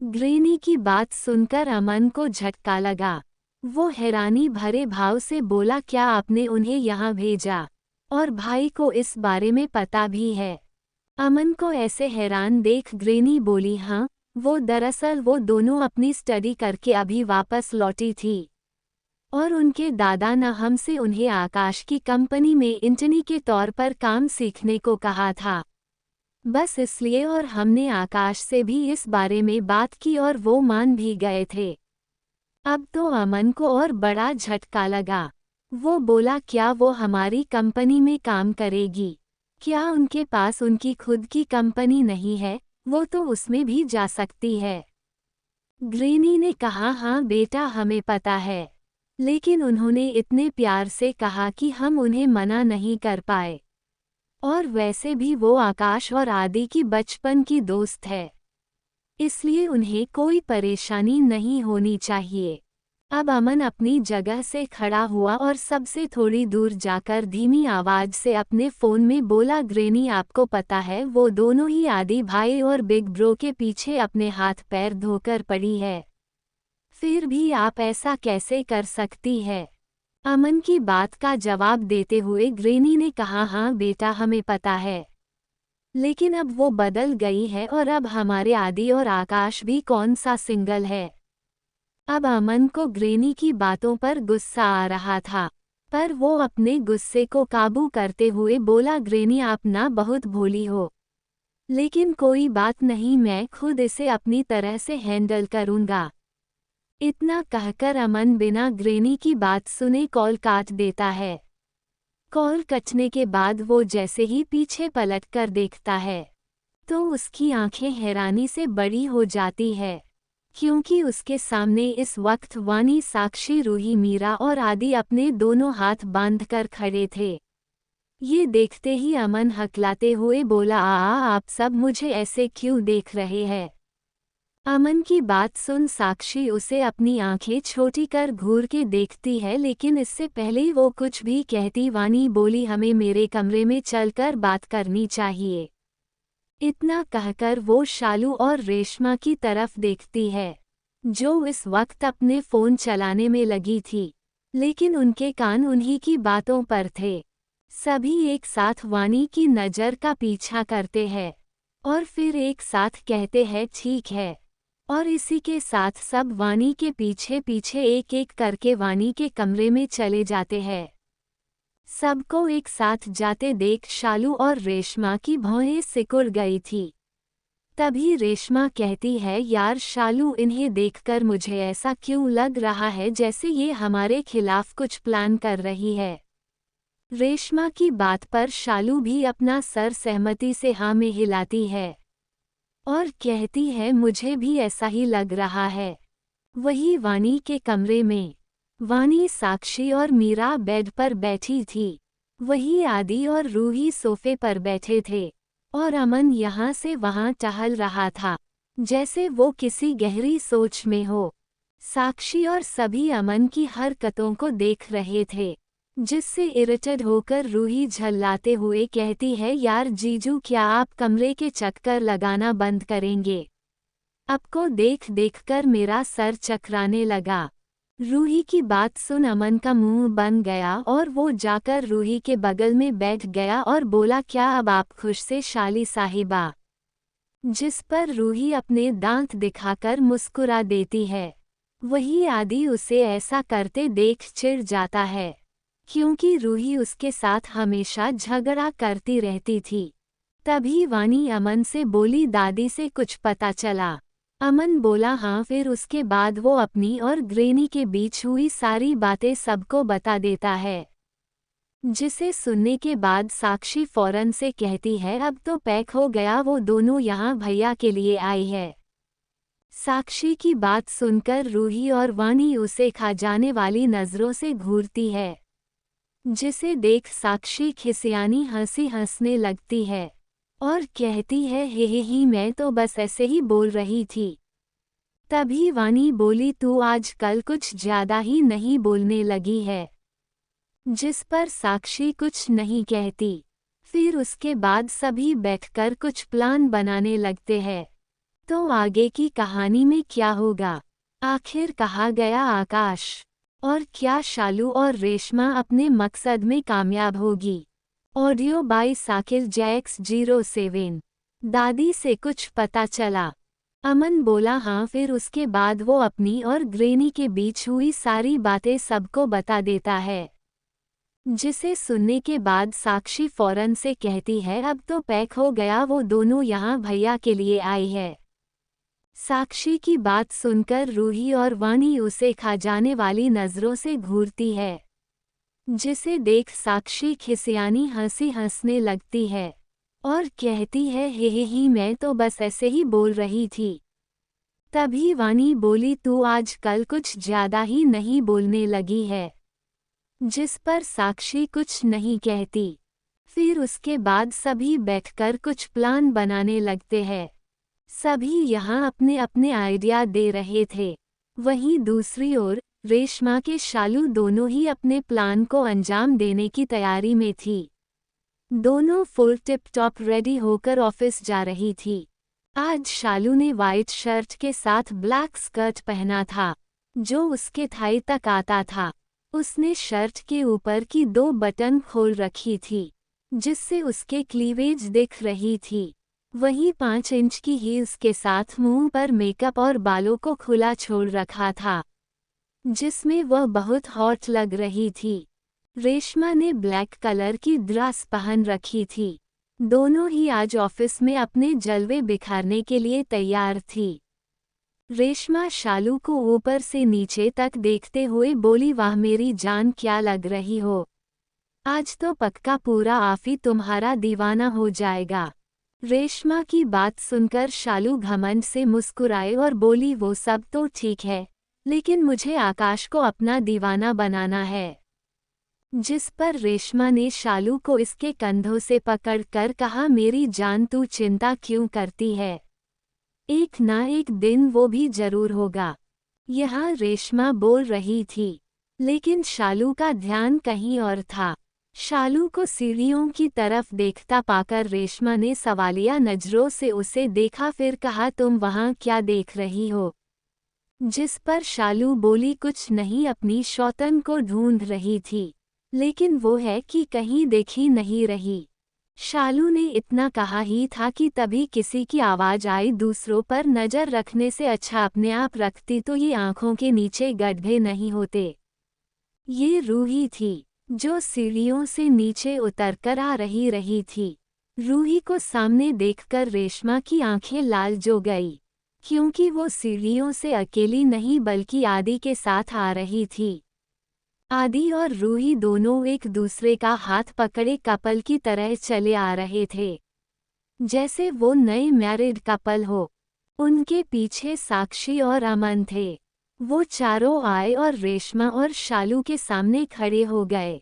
ग्रेनी की बात सुनकर अमन को झटका लगा। वो हैरानी भरे भाव से बोला, क्या आपने उन्हें यहाँ भेजा और भाई को इस बारे में पता भी है? अमन को ऐसे हैरान देख ग्रेनी बोली, हाँ दरअसल वो दोनों अपनी स्टडी करके अभी वापस लौटी थी और उनके दादा ने हमसे उन्हें आकाश की कंपनी में इंटर्नी के तौर पर काम सीखने को कहा था। बस इसलिए, और हमने आकाश से भी इस बारे में बात की और वो मान भी गए थे। अब तो अमन को और बड़ा झटका लगा। वो बोला, क्या वो हमारी कंपनी में काम करेगी? क्या उनके पास उनकी खुद की कंपनी नहीं है? वो तो उसमें भी जा सकती है। ग्रेनी ने कहा, हाँ बेटा हमें पता है, लेकिन उन्होंने इतने प्यार से कहा कि हम उन्हें मना नहीं कर पाए। और वैसे भी वो आकाश और आदि की बचपन की दोस्त है, इसलिए उन्हें कोई परेशानी नहीं होनी चाहिए। अब अमन अपनी जगह से खड़ा हुआ और सबसे थोड़ी दूर जाकर धीमी आवाज से अपने फोन में बोला, ग्रेनी आपको पता है वो दोनों ही आदि भाई और बिग ब्रो के पीछे अपने हाथ पैर धोकर पड़ी है, फिर भी आप ऐसा कैसे कर सकती है? अमन की बात का जवाब देते हुए ग्रेनी ने कहा, हाँ बेटा हमें पता है, लेकिन अब वो बदल गई है और अब हमारे आदि और आकाश भी कौन सा सिंगल है। अब अमन को ग्रेनी की बातों पर गुस्सा आ रहा था, पर वो अपने गुस्से को काबू करते हुए बोला, ग्रेनी आप ना बहुत भोली हो, लेकिन कोई बात नहीं, मैं खुद इसे अपनी तरह से हैंडल करूंगा। इतना कहकर अमन बिना ग्रेनी की बात सुने कॉल काट देता है। कॉल कटने के बाद वो जैसे ही पीछे पलट कर देखता है, तो उसकी आंखें हैरानी से बड़ी हो जाती है, क्योंकि उसके सामने इस वक्त वानी, साक्षी, रूही, मीरा और आदि अपने दोनों हाथ बांधकर खड़े थे। ये देखते ही अमन हकलाते हुए बोला, आप सब मुझे ऐसे क्यों देख रहे हैं? अमन की बात सुन साक्षी उसे अपनी आंखें छोटी कर घूर के देखती है, लेकिन इससे पहले वो कुछ भी कहती वानी बोली, हमें मेरे कमरे में चलकर बात करनी चाहिए। इतना कहकर वो शालू और रेशमा की तरफ देखती है, जो इस वक्त अपने फोन चलाने में लगी थी, लेकिन उनके कान उन्हीं की बातों पर थे। सभी एक साथ वानी की नज़र का पीछा करते हैं और फिर एक साथ कहते हैं, ठीक है, और इसी के साथ सब वानी के पीछे पीछे एक एक करके वानी के कमरे में चले जाते हैं। सबको एक साथ जाते देख शालू और रेशमा की भौहें सिकुड़ गई थी। तभी रेशमा कहती है, यार शालू, इन्हें देखकर मुझे ऐसा क्यों लग रहा है जैसे ये हमारे खिलाफ कुछ प्लान कर रही है। रेशमा की बात पर शालू भी अपना सर सहमति से हाँ में हिलाती है और कहती है, मुझे भी ऐसा ही लग रहा है। वही वानी के कमरे में वानी, साक्षी और मीरा बेड पर बैठी थी। वही आदि और रूही सोफे पर बैठे थे और अमन यहाँ से वहाँ टहल रहा था, जैसे वो किसी गहरी सोच में हो। साक्षी और सभी अमन की हरकतों को देख रहे थे, जिससे इरिटेड होकर रूही झल्लाते हुए कहती है, यार जीजू, क्या आप कमरे के चक्कर लगाना बंद करेंगे? आपको देख देखकर मेरा सर चकराने लगा। रूही की बात सुन अमन का मुंह बन गया और वो जाकर रूही के बगल में बैठ गया और बोला, क्या अब आप खुश से शाली साहिबा? जिस पर रूही अपने दांत दिखाकर मुस्कुरा देती है। वही आदि उसे ऐसा करते देख चिढ़ जाता है, क्योंकि रूही उसके साथ हमेशा झगड़ा करती रहती थी। तभी वानी अमन से बोली, दादी से कुछ पता चला? अमन बोला, हाँ। फिर उसके बाद वो अपनी और ग्रेनी के बीच हुई सारी बातें सबको बता देता है, जिसे सुनने के बाद साक्षी फौरन से कहती है, अब तो पैक हो गया, वो दोनों यहाँ भैया के लिए आई है। साक्षी की बात सुनकर रूही और वानी उसे खा जाने वाली नज़रों से घूरती है, जिसे देख साक्षी खिसियानी हंसी हंसने लगती है और कहती है, हे, मैं तो बस ऐसे ही बोल रही थी। तभी वानी बोली, तू आजकल कुछ ज्यादा ही नहीं बोलने लगी है। जिस पर साक्षी कुछ नहीं कहती। फिर उसके बाद सभी बैठकर कुछ प्लान बनाने लगते हैं। तो आगे की कहानी में क्या होगा? आखिर कहा गया आकाश? और क्या शालू और रेशमा अपने मकसद में कामयाब होगी? Audio by Sakir Jacks 07। दादी से कुछ पता चला? अमन बोला, हाँ। फिर उसके बाद वो अपनी और ग्रेनी के बीच हुई सारी बातें सबको बता देता है, जिसे सुनने के बाद साक्षी फौरन से कहती है, अब तो पैक हो गया, वो दोनों यहाँ भैया के लिए आई है। साक्षी की बात सुनकर रूही और वानी उसे खा जाने वाली नज़रों से घूरती है, जिसे देख साक्षी खिसियानी हंसी हंसने लगती है और कहती है, हे, मैं तो बस ऐसे ही बोल रही थी। तभी वानी बोली, तू आजकल कुछ ज्यादा ही नहीं बोलने लगी है। जिस पर साक्षी कुछ नहीं कहती। फिर उसके बाद सभी बैठकर कुछ प्लान बनाने लगते हैं। सभी यहाँ अपने अपने आइडिया दे रहे थे। वहीं दूसरी ओर रेशमा के शालू दोनों ही अपने प्लान को अंजाम देने की तैयारी में थी। दोनों फुल टिप टॉप रेडी होकर ऑफिस जा रही थी। आज शालू ने वाइट शर्ट के साथ ब्लैक स्कर्ट पहना था, जो उसके थाई तक आता था। उसने शर्ट के ऊपर की 2 बटन खोल रखी थी, जिससे उसके क्लीवेज दिख रही थी। वहीं 5 इंच की हील्स के साथ मुंह पर मेकअप और बालों को खुला छोड़ रखा था, जिसमें वह बहुत हॉट लग रही थी। रेशमा ने ब्लैक कलर की ड्रेस पहन रखी थी। दोनों ही आज ऑफिस में अपने जलवे बिखारने के लिए तैयार थी। रेशमा शालू को ऊपर से नीचे तक देखते हुए बोली, वाह मेरी जान, क्या लग रही हो। आज तो पक्का पूरा आफी तुम्हारा दीवाना हो जाएगा। रेशमा की बात सुनकर शालू घमंड से मुस्कुराए और बोली, वो सब तो ठीक है, लेकिन मुझे आकाश को अपना दीवाना बनाना है। जिस पर रेशमा ने शालू को इसके कंधों से पकड़कर कहा, मेरी जान, तू चिंता क्यों करती है, एक ना एक दिन वो भी जरूर होगा। यहाँ रेशमा बोल रही थी, लेकिन शालू का ध्यान कहीं और था। शालू को सीढ़ियों की तरफ देखता पाकर रेशमा ने सवालिया नजरों से उसे देखा, फिर कहा, तुम वहाँ क्या देख रही हो? जिस पर शालू बोली, कुछ नहीं, अपनी शौतन को ढूंढ रही थी, लेकिन वो है कि कहीं देखी नहीं रही। शालू ने इतना कहा ही था कि तभी किसी की आवाज आई, दूसरों पर नजर रखने से अच्छा अपने आप रखती तो ये आंखों के नीचे गड्ढे नहीं होते। ये रूही थी। जो सीढ़ियों से नीचे उतरकर आ रही थी। रूही को सामने देखकर रेशमा की आंखें लाल जो गई, क्योंकि वो सीढ़ियों से अकेली नहीं बल्कि आदि के साथ आ रही थी। आदि और रूही दोनों एक दूसरे का हाथ पकड़े कपल की तरह चले आ रहे थे, जैसे वो नए मैरिड कपल हो। उनके पीछे साक्षी और अमन थे। वो चारों आए और रेशमा और शालू के सामने खड़े हो गए।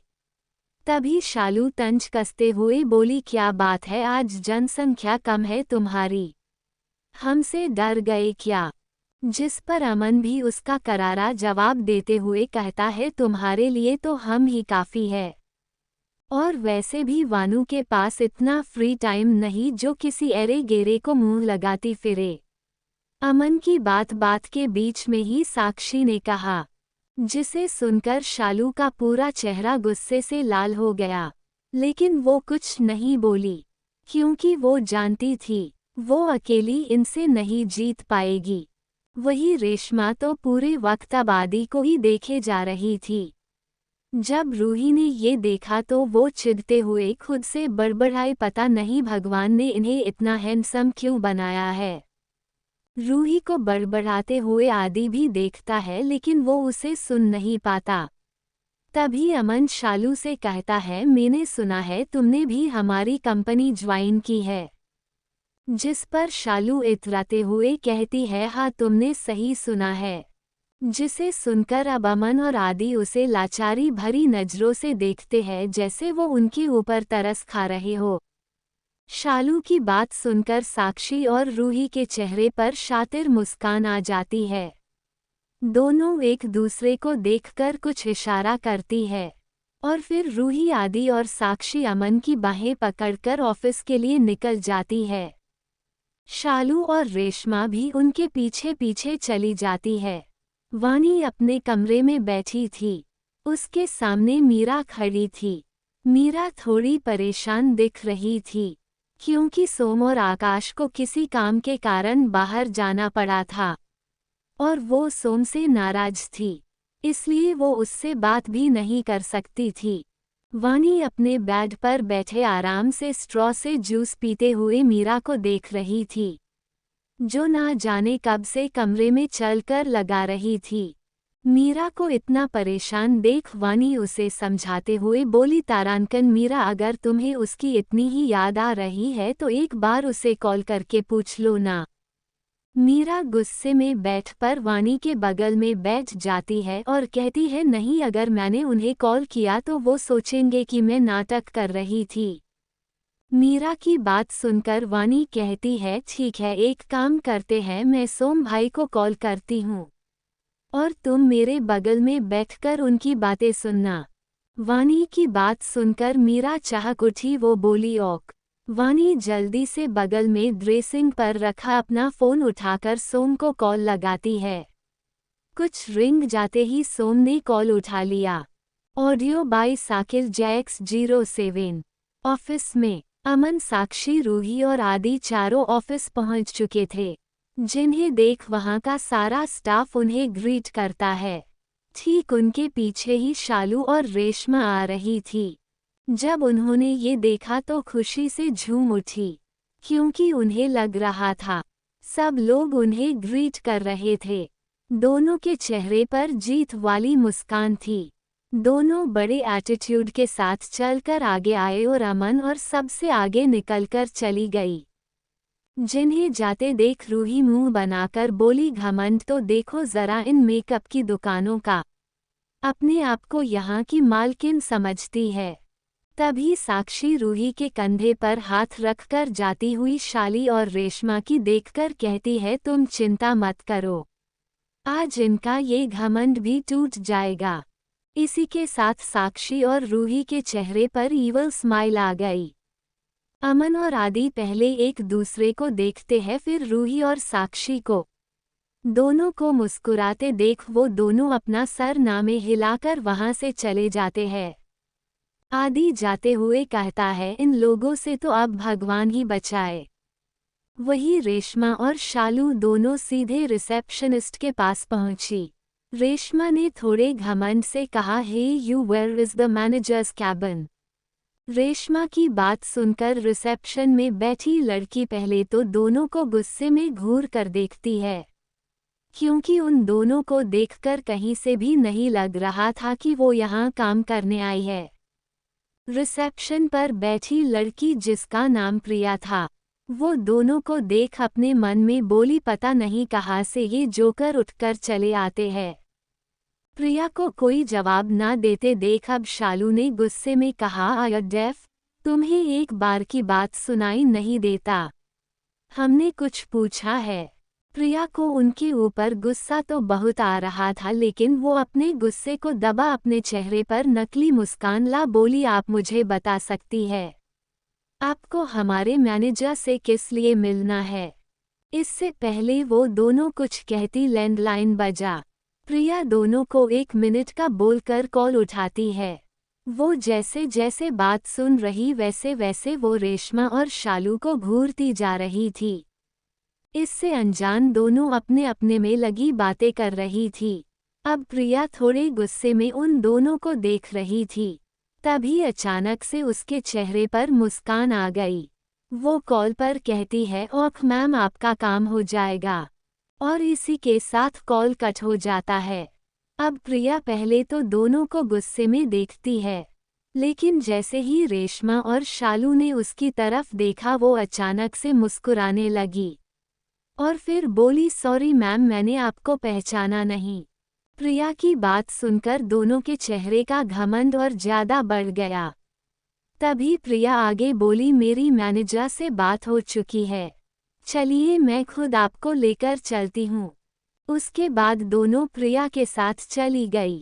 तभी शालू तंज कसते हुए बोली, क्या बात है, आज जनसंख्या कम है तुम्हारी? हमसे डर गए क्या? जिस पर अमन भी उसका करारा जवाब देते हुए कहता है, तुम्हारे लिए तो हम ही काफ़ी है। और वैसे भी वानू के पास इतना फ्री टाइम नहीं जो किसी एरे गेरे को मुंह लगाती फिरे। अमन की बात बात के बीच में ही साक्षी ने कहा, जिसे सुनकर शालू का पूरा चेहरा गुस्से से लाल हो गया। लेकिन वो कुछ नहीं बोली, क्योंकि वो जानती थी वो अकेली इनसे नहीं जीत पाएगी। वही रेशमा तो पूरे वक्त अब आदि को ही देखे जा रही थी। जब रूही ने ये देखा तो वो चिढ़ते हुए खुद से बड़बड़ाई, पता नहीं भगवान ने इन्हें इतना हैंडसम क्यों बनाया है। रूही को बड़बड़ाते हुए आदि भी देखता है, लेकिन वो उसे सुन नहीं पाता। तभी अमन शालू से कहता है, मैंने सुना है तुमने भी हमारी कंपनी ज्वाइन की है। जिस पर शालू इतराते हुए कहती है, हाँ तुमने सही सुना है। जिसे सुनकर अब अमन और आदि उसे लाचारी भरी नजरों से देखते हैं, जैसे वो उनके ऊपर तरस खा रहे हो। शालू की बात सुनकर साक्षी और रूही के चेहरे पर शातिर मुस्कान आ जाती है। दोनों एक दूसरे को देखकर कुछ इशारा करती है और फिर रूही आदि और साक्षी अमन की बाहें पकड़कर ऑफिस के लिए निकल जाती है। शालू और रेशमा भी उनके पीछे पीछे चली जाती है। वानी अपने कमरे में बैठी थी। उसके सामने मीरा खड़ी थी। मीरा थोड़ी परेशान दिख रही थी, क्योंकि सोम और आकाश को किसी काम के कारण बाहर जाना पड़ा था और वो सोम से नाराज थी, इसलिए वो उससे बात भी नहीं कर सकती थी। वानी अपने बेड पर बैठे आराम से स्ट्रॉ से जूस पीते हुए मीरा को देख रही थी, जो ना जाने कब से कमरे में चलकर लगा रही थी। मीरा को इतना परेशान देख वानी उसे समझाते हुए बोली, तारांकन मीरा, अगर तुम्हें उसकी इतनी ही याद आ रही है तो एक बार उसे कॉल करके पूछ लो ना। मीरा गुस्से में बैठ पर वानी के बगल में बैठ जाती है और कहती है, नहीं, अगर मैंने उन्हें कॉल किया तो वो सोचेंगे कि मैं नाटक कर रही थी। मीरा की बात सुनकर वानी कहती है, ठीक है, एक काम करते हैं, मैं सोम भाई को कॉल करती हूँ और तुम मेरे बगल में बैठकर उनकी बातें सुनना। वानी की बात सुनकर मीरा चहक उठी। वो बोली, ओक। वानी जल्दी से बगल में ड्रेसिंग पर रखा अपना फ़ोन उठाकर सोम को कॉल लगाती है। कुछ रिंग जाते ही सोम ने कॉल उठा लिया। Audio by Sakil Jacks 07। Office में अमन, साक्षी, रूही और आदि चारों ऑफिस पहुंच चुके थे, जिन्हें देख वहां का सारा स्टाफ उन्हें ग्रीट करता है। ठीक उनके पीछे ही शालू और रेशमा आ रही थी। जब उन्होंने ये देखा तो खुशी से झूम उठी, क्योंकि उन्हें लग रहा था सब लोग उन्हें ग्रीट कर रहे थे। दोनों के चेहरे पर जीत वाली मुस्कान थी। दोनों बड़े एटीट्यूड के साथ चलकर आगे आए और अमन और सबसे आगे निकलकर चली गई। जिन्हें जाते देख रूही मुंह बनाकर बोली, घमंड तो देखो जरा इन मेकअप की दुकानों का, अपने आप को यहाँ की मालकिन समझती है। तभी साक्षी रूही के कंधे पर हाथ रखकर जाती हुई शाली और रेशमा की देखकर कहती है, तुम चिंता मत करो, आज इनका ये घमंड भी टूट जाएगा। इसी के साथ साक्षी और रूही के चेहरे पर ईवल स्माइल आ गई। अमन और आदि पहले एक दूसरे को देखते हैं, फिर रूही और साक्षी को। दोनों को मुस्कुराते देख वो दोनों अपना सर नामे हिलाकर वहां से चले जाते हैं। आदि जाते हुए कहता है, इन लोगों से तो अब भगवान ही बचाए। वही रेशमा और शालू दोनों सीधे रिसेप्शनिस्ट के पास पहुंची। रेशमा ने थोड़े घमंड से कहा, hey you, where is the manager's cabin? Reshma की बात सुनकर रिसेप्शन में बैठी लड़की पहले तो दोनों को गुस्से में घूर कर देखती है, क्योंकि उन दोनों को देखकर कहीं से भी नहीं लग रहा था कि वो यहाँ काम करने आई है। रिसेप्शन पर बैठी लड़की, जिसका नाम प्रिया था, वो दोनों को देख अपने मन में बोली, पता नहीं कहाँ से ये जोकर उठकर चले आते हैं। प्रिया को कोई जवाब ना देते देख अब शालू ने गुस्से में कहा, आया डेफ, तुम्हें एक बार की बात सुनाई नहीं देता? हमने कुछ पूछा है। प्रिया को उनके ऊपर गुस्सा तो बहुत आ रहा था, लेकिन वो अपने गुस्से को दबा अपने चेहरे पर नकली मुस्कान ला बोली, आप मुझे बता सकती है आपको हमारे मैनेजर से किस लिए मिलना है? इससे पहले वो दोनों कुछ कहती, लैंडलाइन बजा। प्रिया दोनों को 1 मिनट का बोलकर कॉल उठाती है। वो जैसे जैसे बात सुन रही वैसे वैसे वो रेशमा और शालू को घूरती जा रही थी। इससे अनजान दोनों अपने अपने में लगी बातें कर रही थी। अब प्रिया थोड़े गुस्से में उन दोनों को देख रही थी। तभी अचानक से उसके चेहरे पर मुस्कान आ गई। वो कॉल पर कहती है, ओह मैम, आपका काम हो जाएगा। और इसी के साथ कॉल कट हो जाता है। अब प्रिया पहले तो दोनों को गुस्से में देखती है, लेकिन जैसे ही रेशमा और शालू ने उसकी तरफ देखा वो अचानक से मुस्कुराने लगी और फिर बोली, सॉरी मैम, मैंने आपको पहचाना नहीं। प्रिया की बात सुनकर दोनों के चेहरे का घमंड और ज्यादा बढ़ गया। तभी प्रिया आगे बोली, मेरी मैनेजर से बात हो चुकी है, चलिए मैं खुद आपको लेकर चलती हूँ। उसके बाद दोनों प्रिया के साथ चली गई।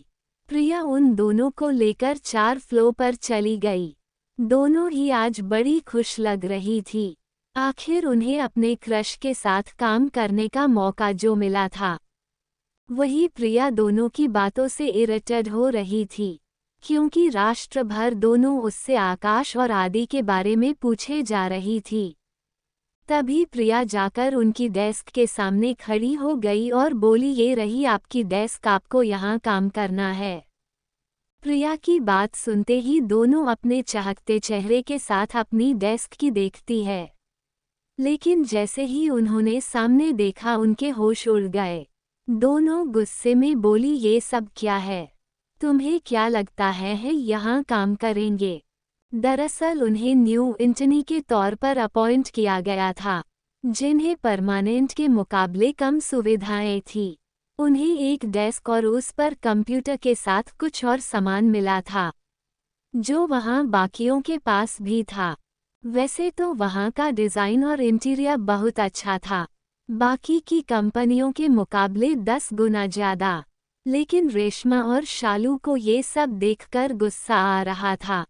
प्रिया उन दोनों को लेकर 4 फ्लोर पर चली गई। दोनों ही आज बड़ी खुश लग रही थी। आखिर उन्हें अपने क्रश के साथ काम करने का मौका जो मिला था। वही प्रिया दोनों की बातों से इरिटेड हो रही थी, क्योंकि राष्ट्र भर दोनों उससे आकाश और आदि के बारे में पूछे जा रही थी। तभी प्रिया जाकर उनकी डेस्क के सामने खड़ी हो गई और बोली, ये रही आपकी डेस्क, आपको यहाँ काम करना है। प्रिया की बात सुनते ही दोनों अपने चहकते चेहरे के साथ अपनी डेस्क की देखती है, लेकिन जैसे ही उन्होंने सामने देखा उनके होश उड़ गए। दोनों गुस्से में बोली, ये सब क्या है? तुम्हें क्या लगता है यहाँ काम करेंगे? दरअसल उन्हें न्यू इंटर्नी के तौर पर अपॉइंट किया गया था, जिन्हें परमानेंट के मुकाबले कम सुविधाएं थी। उन्हें एक डेस्क और उस पर कंप्यूटर के साथ कुछ और सामान मिला था, जो वहाँ बाकियों के पास भी था। वैसे तो वहाँ का डिज़ाइन और इंटीरियर बहुत अच्छा था, बाकी की कंपनियों के मुकाबले 10 गुना ज़्यादा। लेकिन रेशमा और शालू को ये सब देखकर गुस्सा आ रहा था,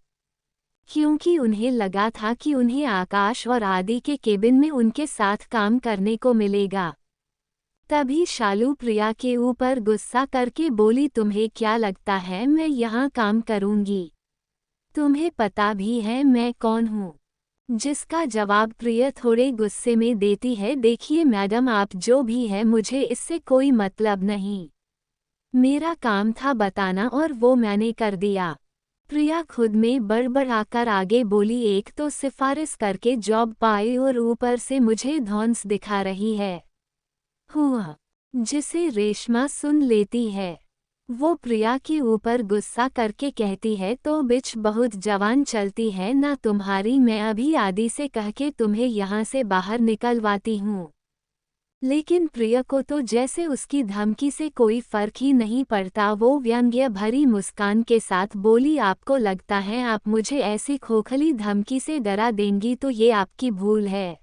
क्योंकि उन्हें लगा था कि उन्हें आकाश और आदि के केबिन में उनके साथ काम करने को मिलेगा। तभी शालू प्रिया के ऊपर गुस्सा करके बोली, तुम्हें क्या लगता है मैं यहाँ काम करूँगी? तुम्हें पता भी है मैं कौन हूँ? जिसका जवाब प्रिया थोड़े गुस्से में देती है, देखिए मैडम, आप जो भी है मुझे इससे कोई मतलब नहीं। मेरा काम था बताना और वो मैंने कर दिया। प्रिया खुद में बड़बड़ाकर आगे बोली, एक तो सिफारिश करके जॉब पाई और ऊपर से मुझे धौंस दिखा रही है। हुआ जिसे रेशमा सुन लेती है। वो प्रिया के ऊपर गुस्सा करके कहती है, तो बिच बहुत जवान चलती है ना तुम्हारी, मैं अभी आदि से कह के तुम्हें यहाँ से बाहर निकलवाती हूँ। लेकिन प्रिया को तो जैसे उसकी धमकी से कोई फर्क ही नहीं पड़ता। वो व्यंग्य भरी मुस्कान के साथ बोली, आपको लगता है आप मुझे ऐसी खोखली धमकी से डरा देंगी, तो ये आपकी भूल है।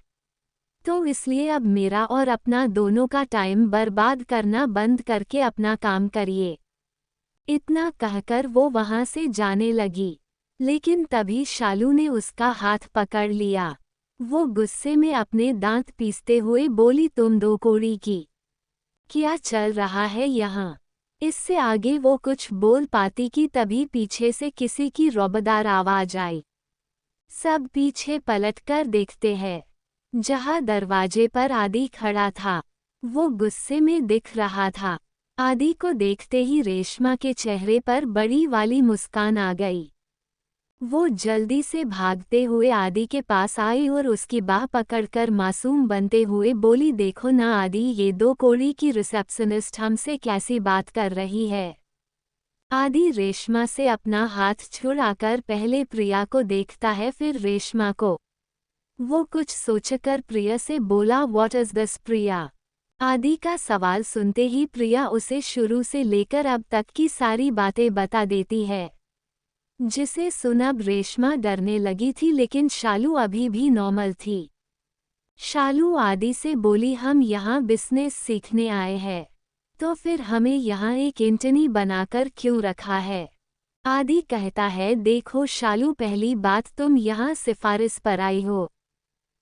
तो इसलिए अब मेरा और अपना दोनों का टाइम बर्बाद करना बंद करके अपना काम करिए। इतना कहकर वो वहां से जाने लगी, लेकिन तभी शालू ने उसका हाथ पकड़ लिया। वो गुस्से में अपने दांत पीसते हुए बोली, तुम दो कोड़ी की क्या चल रहा है यहाँ? इससे आगे वो कुछ बोल पाती कि तभी पीछे से किसी की रौबदार आवाज आई। सब पीछे पलटकर देखते हैं, जहाँ दरवाजे पर आदि खड़ा था। वो गुस्से में दिख रहा था। आदि को देखते ही रेशमा के चेहरे पर बड़ी वाली मुस्कान आ गई। वो जल्दी से भागते हुए आदि के पास आई और उसकी बाह पकड़कर मासूम बनते हुए बोली, देखो ना आदि, ये 2 कौड़ी की रिसेप्शनिस्ट हमसे कैसी बात कर रही है। आदि रेशमा से अपना हाथ छुड़ाकर पहले प्रिया को देखता है, फिर रेशमा को। वो कुछ सोचकर प्रिया से बोला, व्हाट इज दिस प्रिया? आदि का सवाल सुनते ही प्रिया उसे शुरू से लेकर अब तक की सारी बातें बता देती है, जिसे सुन अब रेशमा डरने लगी थी, लेकिन शालू अभी भी नॉर्मल थी। शालू आदि से बोली, हम यहाँ बिजनेस सीखने आए हैं, तो फिर हमें यहाँ एक इंटर्नी बनाकर क्यों रखा है? आदि कहता है, देखो शालू, पहली बात तुम यहाँ सिफारिश पर आई हो,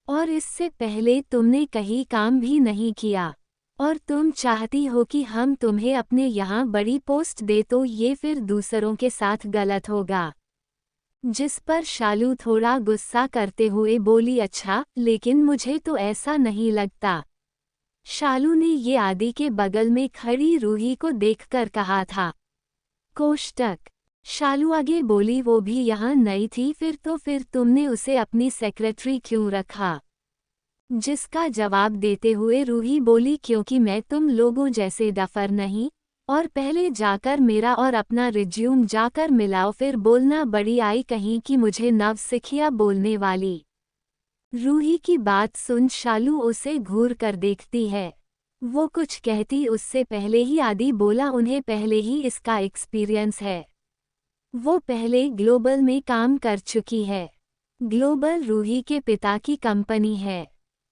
और इससे पहले तुमने कहीं काम भी नहीं किया, और तुम चाहती हो कि हम तुम्हें अपने यहाँ बड़ी पोस्ट दे, तो ये फिर दूसरों के साथ गलत होगा। जिस पर शालू थोड़ा गुस्सा करते हुए बोली, अच्छा, लेकिन मुझे तो ऐसा नहीं लगता। शालू ने ये आदि के बगल में खड़ी रूही को देखकर कहा था। कोष्टक। शालू आगे बोली, वो भी यहाँ नई थी, फिर तुमने उसे अपनी सेक्रेटरी क्यों रखा? जिसका जवाब देते हुए रूही बोली, क्योंकि मैं तुम लोगों जैसे डफर नहीं, और पहले जाकर मेरा और अपना रिज्यूम जाकर मिलाओ, फिर बोलना बड़ी आई कहीं कि मुझे नवसिखिया बोलने वाली। रूही की बात सुन शालू उसे घूर कर देखती है। वो कुछ कहती उससे पहले ही आदि बोला, उन्हें पहले ही इसका एक्सपीरियंस है। वो पहले ग्लोबल में काम कर चुकी है। ग्लोबल रूही के पिता की कंपनी है,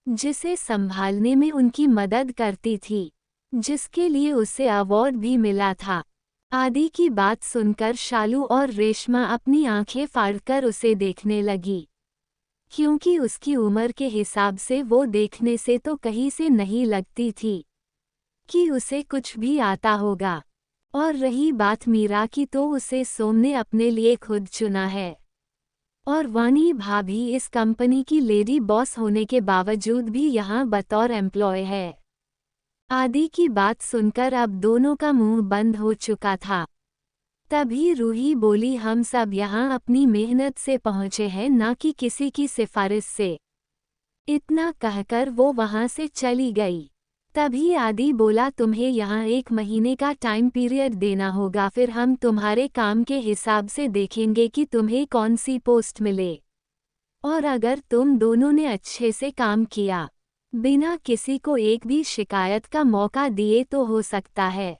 जिसे संभालने में उनकी मदद करती थी, जिसके लिए उसे अवार्ड भी मिला था। आदि की बात सुनकर शालू और रेशमा अपनी आंखें फाड़कर उसे देखने लगी, क्योंकि उसकी उम्र के हिसाब से वो देखने से तो कहीं से नहीं लगती थी कि उसे कुछ भी आता होगा। और रही बात मीरा की, तो उसे सोम ने अपने लिए खुद चुना है, और वानी भाभी इस कंपनी की लेडी बॉस होने के बावजूद भी यहाँ बतौर एम्प्लॉय है। आदि की बात सुनकर अब दोनों का मुंह बंद हो चुका था। तभी रूही बोली, हम सब यहाँ अपनी मेहनत से पहुँचे हैं, ना कि किसी की सिफारिश से। इतना कहकर वो वहाँ से चली गई। तभी आदि बोला, तुम्हें यहाँ 1 महीने का टाइम पीरियड देना होगा, फिर हम तुम्हारे काम के हिसाब से देखेंगे कि तुम्हें कौन सी पोस्ट मिले। और अगर तुम दोनों ने अच्छे से काम किया, बिना किसी को एक भी शिकायत का मौका दिए, तो हो सकता है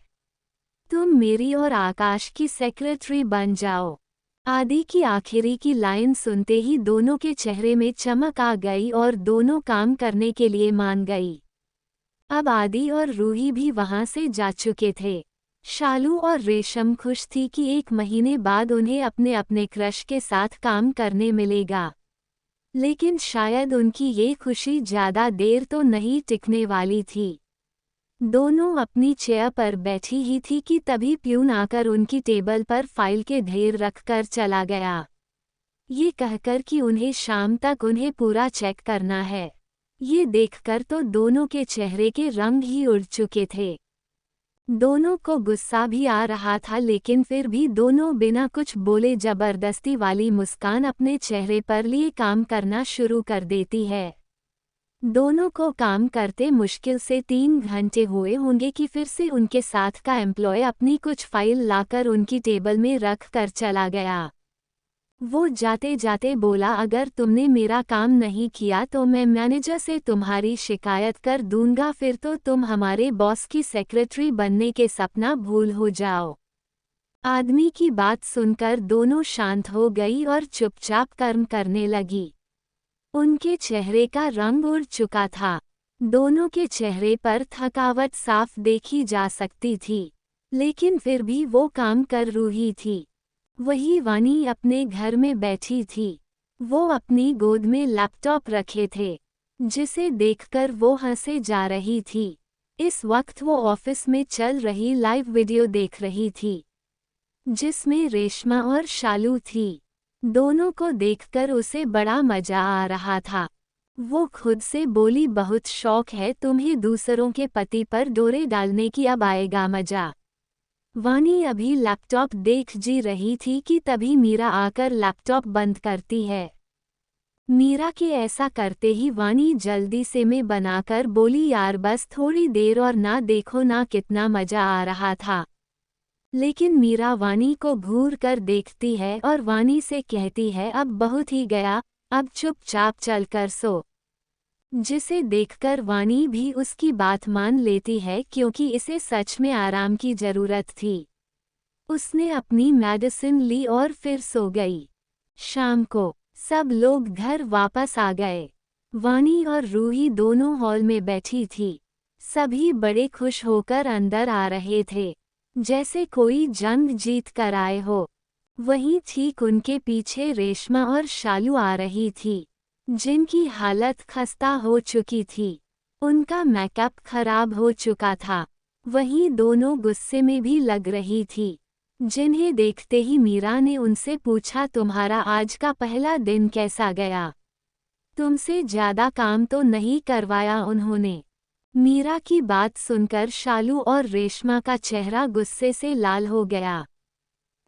तुम मेरी और आकाश की सेक्रेटरी बन जाओ। आदि की आखिरी की लाइन सुनते ही दोनों के चेहरे में चमक आ गई और दोनों काम करने के लिए मान गई। अब आदि और रूही भी वहां से जा चुके थे। शालू और रेशम खुश थी कि 1 महीने बाद उन्हें अपने अपने क्रश के साथ काम करने मिलेगा, लेकिन शायद उनकी ये खुशी ज्यादा देर तो नहीं टिकने वाली थी। दोनों अपनी चेयर पर बैठी ही थी कि तभी प्यून आकर उनकी टेबल पर फाइल के ढेर रखकर चला गया, ये कहकर कि उन्हें शाम तक उन्हें पूरा चेक करना है। ये देखकर तो दोनों के चेहरे के रंग ही उड़ चुके थे। दोनों को गुस्सा भी आ रहा था, लेकिन फिर भी दोनों बिना कुछ बोले जबरदस्ती वाली मुस्कान अपने चेहरे पर लिए काम करना शुरू कर देती है। दोनों को काम करते मुश्किल से 3 घंटे हुए होंगे कि फिर से उनके साथ का एम्प्लॉय अपनी कुछ फाइल लाकर उनकी टेबल में रख कर चला गया। वो जाते जाते बोला, अगर तुमने मेरा काम नहीं किया तो मैं मैनेजर से तुम्हारी शिकायत कर दूंगा, फिर तो तुम हमारे बॉस की सेक्रेटरी बनने के सपना भूल हो जाओ। आदमी की बात सुनकर दोनों शांत हो गई और चुपचाप कर्म करने लगी। उनके चेहरे का रंग उड़ चुका था। दोनों के चेहरे पर थकावट साफ देखी जा सकती थी, लेकिन फिर भी वो काम कर रही थी। वही वानी अपने घर में बैठी थी। वो अपनी गोद में लैपटॉप रखे थे, जिसे देखकर वो हंसे जा रही थी। इस वक्त वो ऑफिस में चल रही लाइव वीडियो देख रही थी, जिसमें रेशमा और शालू थी। दोनों को देखकर उसे बड़ा मजा आ रहा था। वो खुद से बोली, बहुत शौक है तुम्हें दूसरों के पति पर डोरे डालने की, अब आएगा मजा। वानी अभी लैपटॉप देख जी रही थी कि तभी मीरा आकर लैपटॉप बंद करती है। मीरा के ऐसा करते ही वानी जल्दी से में बनाकर बोली, यार बस थोड़ी देर और ना, देखो ना कितना मजा आ रहा था। लेकिन मीरा वानी को घूर कर देखती है और वानी से कहती है, अब बहुत ही गया, अब चुपचाप चल कर सो। जिसे देखकर वानी भी उसकी बात मान लेती है क्योंकि इसे सच में आराम की जरूरत थी। उसने अपनी मेडिसिन ली और फिर सो गई। शाम को सब लोग घर वापस आ गए। वानी और रूही दोनों हॉल में बैठी थी। सभी बड़े खुश होकर अंदर आ रहे थे, जैसे कोई जंग जीत कर आए हो। वहीं ठीक उनके पीछे रेशमा और शालू आ रही थी, जिनकी हालत खस्ता हो चुकी थी। उनका मेकअप खराब हो चुका था। वहीं दोनों गुस्से में भी लग रही थी। जिन्हें देखते ही मीरा ने उनसे पूछा, तुम्हारा आज का पहला दिन कैसा गया? तुमसे ज्यादा काम तो नहीं करवाया उन्होंने? मीरा की बात सुनकर शालू और रेशमा का चेहरा गुस्से से लाल हो गया।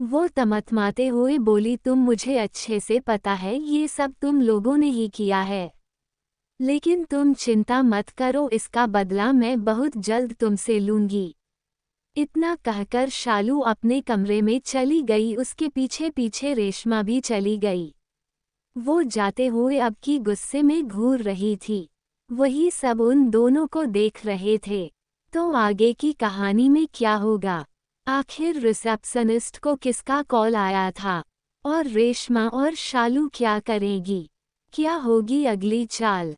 वो तमतमाते हुए बोली, तुम, मुझे अच्छे से पता है ये सब तुम लोगों ने ही किया है। लेकिन तुम चिंता मत करो, इसका बदला मैं बहुत जल्द तुमसे लूंगी। इतना कहकर शालू अपने कमरे में चली गई। उसके पीछे पीछे रेशमा भी चली गई। वो जाते हुए अब की गुस्से में घूर रही थी। वही सब उन दोनों को देख रहे थे। तो आगे की कहानी में क्या होगा? आखिर रिसेप्शनिस्ट को किसका कॉल आया था? और रेशमा और शालू क्या करेगी? क्या होगी अगली चाल?